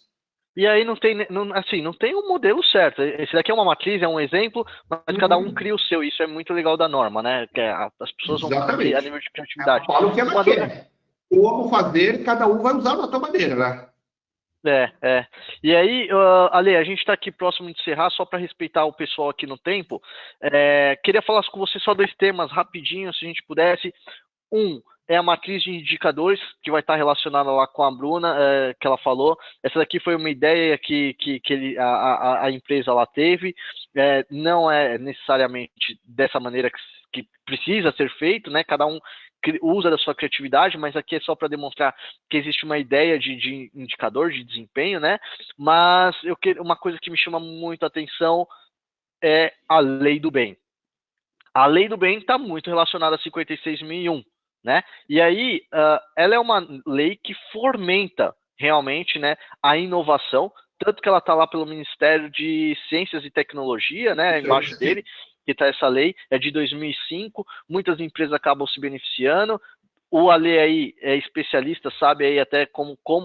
E aí não tem, assim, não tem um modelo certo. Esse daqui é uma matriz, é um exemplo, mas cada um Uhum. cria o seu. Isso é muito legal da norma, né? Que as pessoas vão criar a Exatamente. nível de criatividade. Ela fala o que ela Uma dúvida. quer. Como fazer, cada um vai usar da sua maneira, né? É. E aí, Ale, a gente está aqui próximo de encerrar, só para respeitar o pessoal aqui no tempo. Queria falar com você só dois temas rapidinho, se a gente pudesse. Um é a matriz de indicadores, que vai estar relacionada lá com a Bruna, que ela falou. Essa daqui foi uma ideia a empresa lá teve. Não é necessariamente dessa maneira que precisa ser feito, né? Cada um usa da sua criatividade, mas aqui é só para demonstrar que existe uma ideia de indicador de desempenho, né? Mas uma coisa que me chama muito a atenção é a lei do bem. A lei do bem está muito relacionada a 56.001, né? E aí, ela é uma lei que fomenta realmente, né, a inovação, tanto que ela está lá pelo Ministério de Ciências e Tecnologia, né, embaixo dele, que está essa lei, é de 2005, muitas empresas acabam se beneficiando. O Ale aí é especialista, sabe aí até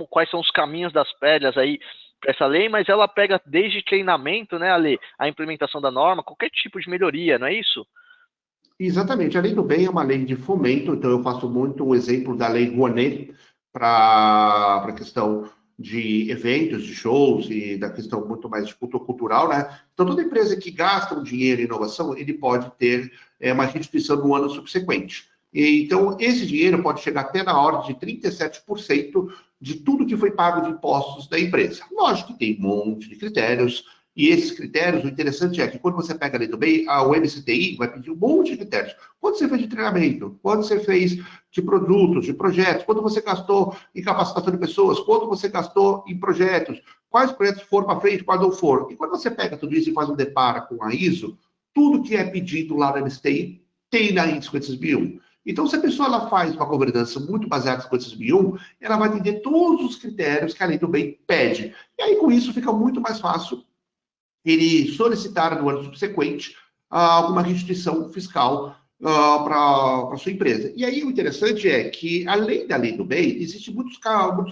quais são os caminhos das pedras aí para essa lei, mas ela pega desde treinamento, né, Ale, a implementação da norma, qualquer tipo de melhoria, não é isso? Exatamente. A lei do bem é uma lei de fomento, então eu faço muito um exemplo da lei Rouanet para a questão de eventos, de shows e da questão muito mais de cultural, né? Então, toda empresa que gasta um dinheiro em inovação, ele pode ter uma restituição no ano subsequente. Então, esse dinheiro pode chegar até na ordem de 37% de tudo que foi pago de impostos da empresa. Lógico que tem um monte de critérios, e esses critérios, o interessante é que quando você pega a lei do bem, o MCTI vai pedir um monte de critérios. Quanto você fez de treinamento? Quanto você fez de produtos, de projetos? Quanto você gastou em capacitação de pessoas? Quanto você gastou em projetos? Quais projetos foram para frente, quais não foram? E quando você pega tudo isso e faz um depara com a ISO, tudo que é pedido lá no MCTI tem na ISO 50001. Então, se a pessoa ela faz uma governança muito baseada em 50001, ela vai entender todos os critérios que a lei do bem pede. E aí, com isso, fica muito mais fácil ele solicitar no ano subsequente alguma restituição fiscal para a sua empresa. E aí o interessante é que, além da lei do bem, existem muitos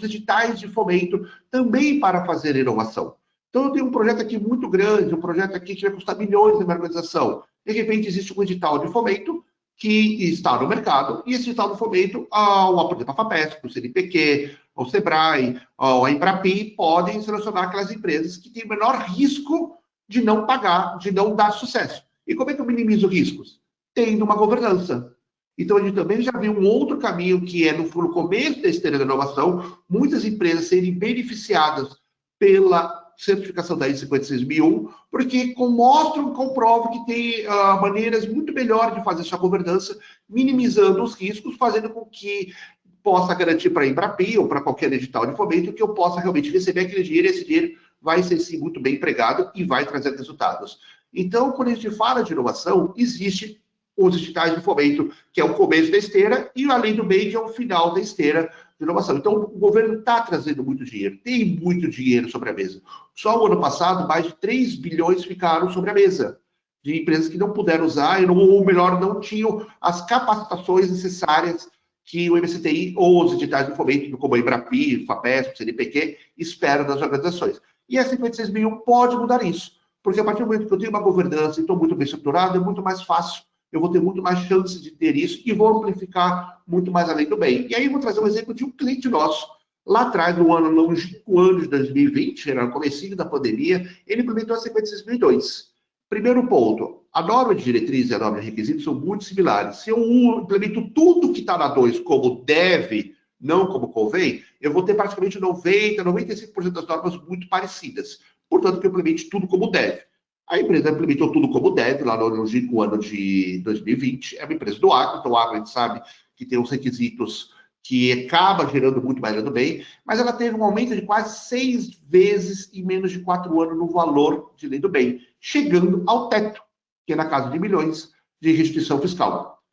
editais de fomento também para fazer inovação. Então, eu tenho um projeto aqui muito grande, um projeto aqui que vai custar milhões na minha organização. De repente, existe um edital de fomento que está no mercado, e esse edital de fomento, por exemplo, a FAPESP, o CNPq, o SEBRAE, a Embrapi, podem selecionar aquelas empresas que têm o menor risco de não pagar, de não dar sucesso. E como é que eu minimizo riscos? Tendo uma governança. Então, a gente também já viu um outro caminho, que é no começo da esteira da inovação, muitas empresas serem beneficiadas pela certificação da ISO 56001, porque mostram, comprovam que tem maneiras muito melhores de fazer essa governança, minimizando os riscos, fazendo com que possa garantir para a Embrapi ou para qualquer edital de fomento que eu possa realmente receber aquele dinheiro, e esse dinheiro vai ser sim muito bem empregado e vai trazer resultados. Então, quando a gente fala de inovação, existe os editais de fomento, que é o começo da esteira, e além do meio, que é o final da esteira de inovação. Então, o governo está trazendo muito dinheiro, tem muito dinheiro sobre a mesa. Só o ano passado, mais de 3 bilhões ficaram sobre a mesa, de empresas que não puderam usar, ou melhor, não tinham as capacitações necessárias que o MCTI ou os editais de fomento, como a Embrapi, FAPESP, CNPq, esperam das organizações. E a 56.001 pode mudar isso, porque a partir do momento que eu tenho uma governança e estou muito bem estruturado, é muito mais fácil, eu vou ter muito mais chance de ter isso e vou amplificar muito mais além do bem. E aí eu vou trazer um exemplo de um cliente nosso, lá atrás, no ano de 2020, era no comecinho da pandemia, ele implementou a 56.002. Primeiro ponto, a norma de diretriz e a norma de requisitos são muito similares. Se eu implemento tudo que está na 2 como deve, não como convém, eu vou ter praticamente 90, 95% das normas muito parecidas. Portanto, que eu implemente tudo como deve. A empresa implementou tudo como deve, lá no ano de 2020. É uma empresa do agro, então o agro a gente sabe que tem os requisitos que acaba gerando muito mais do bem, mas ela teve um aumento de quase 6 vezes em menos de 4 anos no valor de lei do bem, chegando ao teto, que é na casa de milhões de restituição fiscal.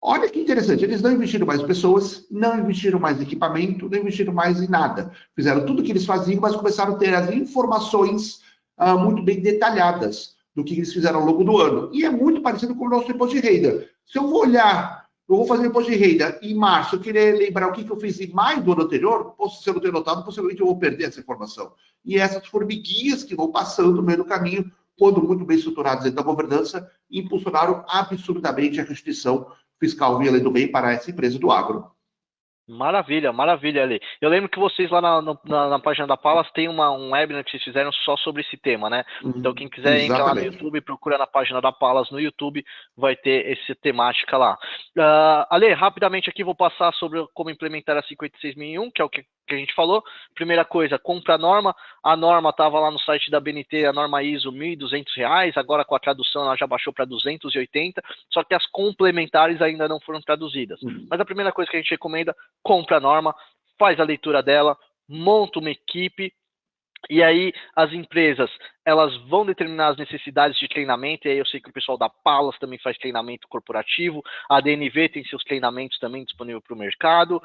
Olha que interessante, eles não investiram mais em pessoas, não investiram mais em equipamento, não investiram mais em nada. Fizeram tudo o que eles faziam, mas começaram a ter as informações muito bem detalhadas do que eles fizeram ao longo do ano. E é muito parecido com o nosso imposto de renda. Se eu vou olhar eu vou fazer imposto de renda em março, eu queria lembrar o que eu fiz em maio do ano anterior, se eu não tenho notado, possivelmente eu vou perder essa informação. E essas formiguinhas que vão passando no meio do caminho, quando muito bem estruturadas dentro da governança, impulsionaram absurdamente a restituição fiscal via lei do bem para essa empresa do agro. Maravilha, maravilha, Ali. Eu lembro que vocês lá na página da Palas tem um webinar que vocês fizeram só sobre esse tema, né? Então, quem quiser, entra lá no Exatamente. YouTube, procura na página da Palas no YouTube, vai ter essa temática lá. Ale, rapidamente aqui vou passar sobre como implementar a 56001, que é o que a gente falou. Primeira coisa, compra a norma. A norma estava lá no site da BNT, a norma ISO R$ 1.200, agora com a tradução ela já baixou para 280, só que as complementares ainda não foram traduzidas. Mas a primeira coisa que a gente recomenda, compra a norma, faz a leitura dela, monta uma equipe, e aí as empresas elas vão determinar as necessidades de treinamento, e aí eu sei que o pessoal da Palas também faz treinamento corporativo, a DNV tem seus treinamentos também disponíveis para o mercado,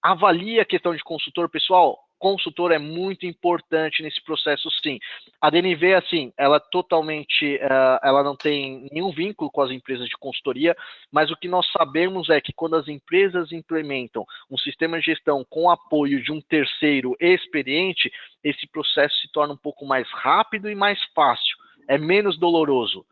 avalia a questão de consultor, pessoal. Consultor é muito importante nesse processo, sim. A DNV, assim, ela totalmente, ela não tem nenhum vínculo com as empresas de consultoria, mas o que nós sabemos é que quando as empresas implementam um sistema de gestão com apoio de um terceiro experiente, esse processo se torna um pouco mais rápido e mais fácil, é menos doloroso.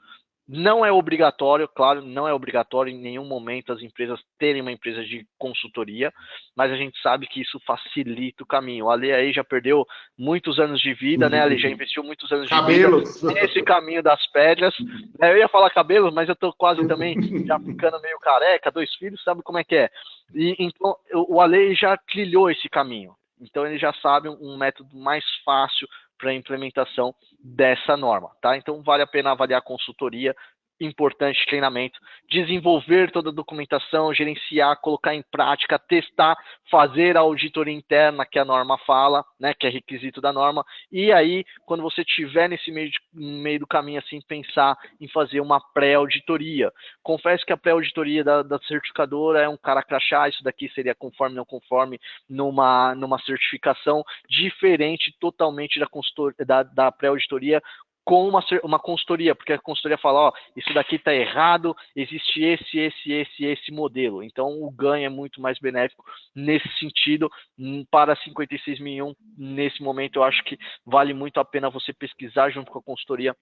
Não é obrigatório, claro, não é obrigatório em nenhum momento as empresas terem uma empresa de consultoria, mas a gente sabe que isso facilita o caminho. O Ale aí já perdeu muitos anos de vida, né? Ale já investiu muitos anos de vida nesse caminho das pedras. Eu ia falar cabelos, mas eu tô quase também já ficando meio careca, 2 filhos, sabe como é que é? E então o Ale já trilhou esse caminho. Então ele já sabe um método mais fácil para a implementação dessa norma, tá? Então vale a pena avaliar a consultoria, importante treinamento, desenvolver toda a documentação, gerenciar, colocar em prática, testar, fazer a auditoria interna que a norma fala, né, que é requisito da norma, e aí, quando você estiver nesse meio do caminho, assim, pensar em fazer uma pré-auditoria. Confesso que a pré-auditoria da certificadora é um cara crachá, isso daqui seria conforme, não conforme, numa certificação diferente totalmente da pré-auditoria, com uma consultoria, porque a consultoria fala, ó, isso daqui está errado, existe esse modelo. Então, o ganho é muito mais benéfico nesse sentido. Para 56001, nesse momento, eu acho que vale muito a pena você pesquisar junto com a consultoria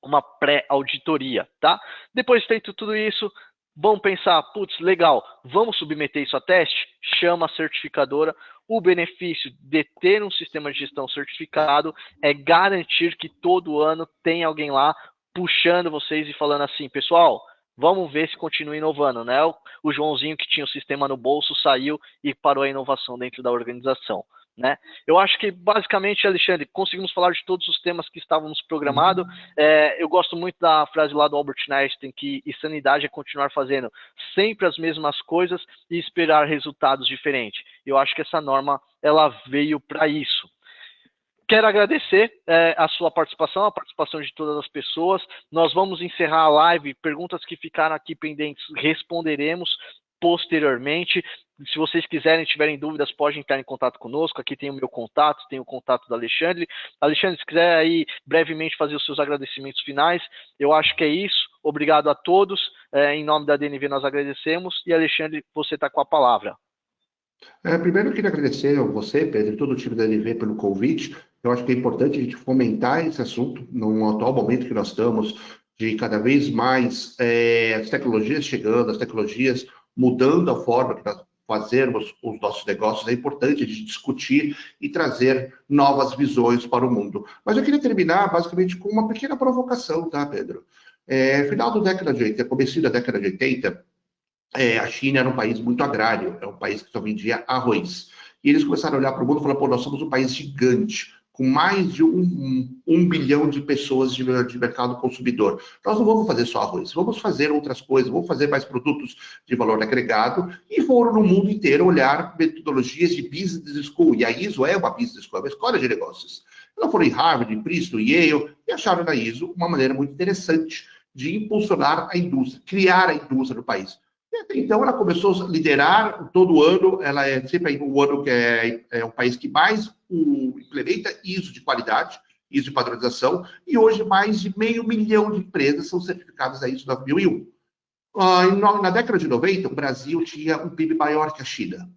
uma pré-auditoria, tá? Depois feito tudo isso, vão pensar, putz, legal, vamos submeter isso a teste? Chama a certificadora. O benefício de ter um sistema de gestão certificado é garantir que todo ano tem alguém lá puxando vocês e falando assim, pessoal, vamos ver se continua inovando, né? O Joãozinho que tinha o sistema no bolso saiu e parou a inovação dentro da organização. Né? Eu acho que, basicamente, Alexandre, conseguimos falar de todos os temas que estávamos programados. Eu gosto muito da frase lá do Albert Einstein, que insanidade é continuar fazendo sempre as mesmas coisas e esperar resultados diferentes. Eu acho que essa norma ela veio para isso. Quero agradecer a sua participação, a participação de todas as pessoas. Nós vamos encerrar a live. Perguntas que ficaram aqui pendentes, responderemos posteriormente. Se vocês quiserem, tiverem dúvidas, podem entrar em contato conosco. Aqui tem o meu contato, tem o contato do Alexandre. Alexandre, se quiser aí brevemente fazer os seus agradecimentos finais, eu acho que é isso. Obrigado a todos. Em nome da DNV nós agradecemos. E Alexandre, você está com a palavra. Primeiro eu queria agradecer a você, Pedro, e todo o time da DNV pelo convite. Eu acho que é importante a gente fomentar esse assunto no atual momento que nós estamos, de cada vez mais as tecnologias chegando, as tecnologias mudando a forma que nós fazermos os nossos negócios. É importante a gente discutir e trazer novas visões para o mundo. Mas eu queria terminar basicamente com uma pequena provocação, tá, Pedro? Final da década de 80, começo da década de 80, a China era um país muito agrário, é um país que só vendia arroz. E eles começaram a olhar para o mundo e falaram, pô, nós somos um país gigante, com mais de um bilhão de pessoas de mercado consumidor. Nós não vamos fazer só arroz, vamos fazer outras coisas, vamos fazer mais produtos de valor agregado, e foram no mundo inteiro olhar metodologias de business school, e a ISO é uma business school, é uma escola de negócios. Elas foram em Harvard, em Princeton, Yale, e acharam na ISO uma maneira muito interessante de impulsionar a indústria, criar a indústria no país. Então, ela começou a liderar todo ano, ela é sempre um ano que é um país que mais implementa ISO de qualidade, ISO de padronização, e hoje mais de 500 mil de empresas são certificadas a ISO 9001. Na década de 90, o Brasil tinha um PIB maior que a China,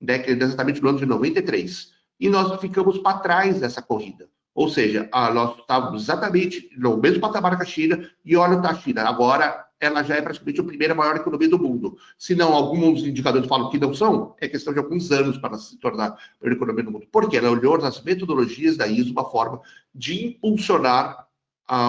exatamente no ano de 93. E nós ficamos para trás dessa corrida. Ou seja, nós estávamos exatamente no mesmo patamar que a China, e olha a China, agora ela já é praticamente a primeira maior economia do mundo. Se não, alguns indicadores falam que não são, é questão de alguns anos para se tornar a maior economia do mundo. Porque ela olhou nas metodologias da ISO uma forma de impulsionar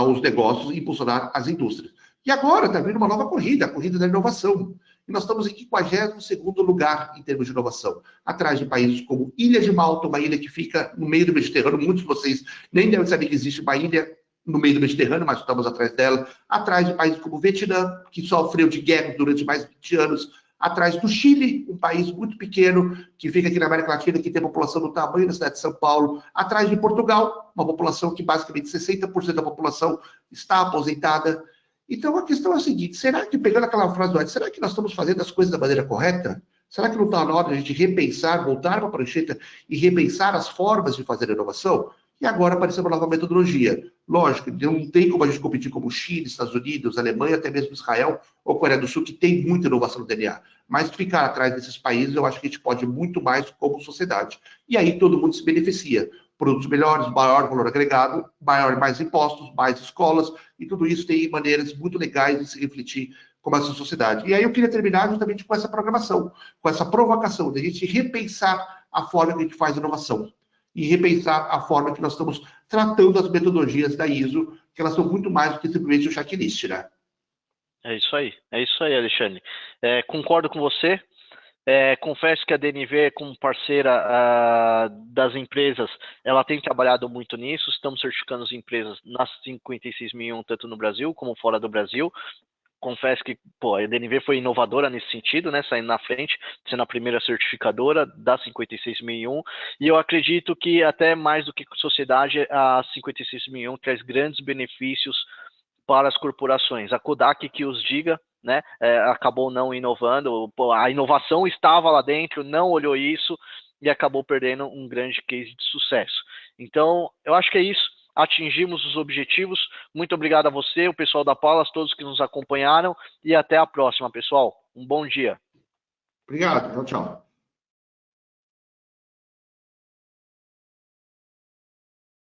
os negócios e impulsionar as indústrias. E agora está vindo uma nova corrida, a corrida da inovação. E nós estamos em 52º lugar em termos de inovação, atrás de países como Ilha de Malta, uma ilha que fica no meio do Mediterrâneo. Muitos de vocês nem devem saber que existe uma ilha no meio do Mediterrâneo, mas estamos atrás dela. Atrás de países como o Vietnã, que sofreu de guerra durante mais de 20 anos. Atrás do Chile, um país muito pequeno, que fica aqui na América Latina, que tem população do tamanho da cidade de São Paulo. Atrás de Portugal, uma população que basicamente 60% da população está aposentada. Então a questão é a seguinte: será que, pegando aquela frase do antes, será que nós estamos fazendo as coisas da maneira correta? Será que não está na hora de a gente repensar, voltar para a prancheta e repensar as formas de fazer a inovação? E agora apareceu uma nova metodologia. Lógico, não tem como a gente competir como Chile, Estados Unidos, Alemanha, até mesmo Israel ou Coreia do Sul, que tem muita inovação no DNA. Mas ficar atrás desses países, eu acho que a gente pode muito mais como sociedade. E aí todo mundo se beneficia. Produtos melhores, maior valor agregado, mais impostos, mais escolas, e tudo isso tem maneiras muito legais de se refletir como essa sociedade. E aí eu queria terminar justamente com essa programação, com essa provocação, de a gente repensar a forma que a gente faz inovação e repensar a forma que nós estamos tratando as metodologias da ISO, que elas são muito mais do que simplesmente o checklist, né? É isso aí, Alexandre. Concordo com você. Confesso que a DNV, como parceira das empresas, ela tem trabalhado muito nisso. Estamos certificando as empresas nas 56001, tanto no Brasil como fora do Brasil. Confesso que a DNV foi inovadora nesse sentido, né, saindo na frente, sendo a primeira certificadora da 56001, e eu acredito que até mais do que sociedade, a 56001 traz grandes benefícios para as corporações. A Kodak que os diga, né, acabou não inovando, a inovação estava lá dentro, não olhou isso e acabou perdendo um grande case de sucesso. Então, eu acho que é isso. Atingimos os objetivos. Muito obrigado a você, o pessoal da Palas, todos que nos acompanharam, e até a próxima, pessoal. Um bom dia. Obrigado, tchau, tchau.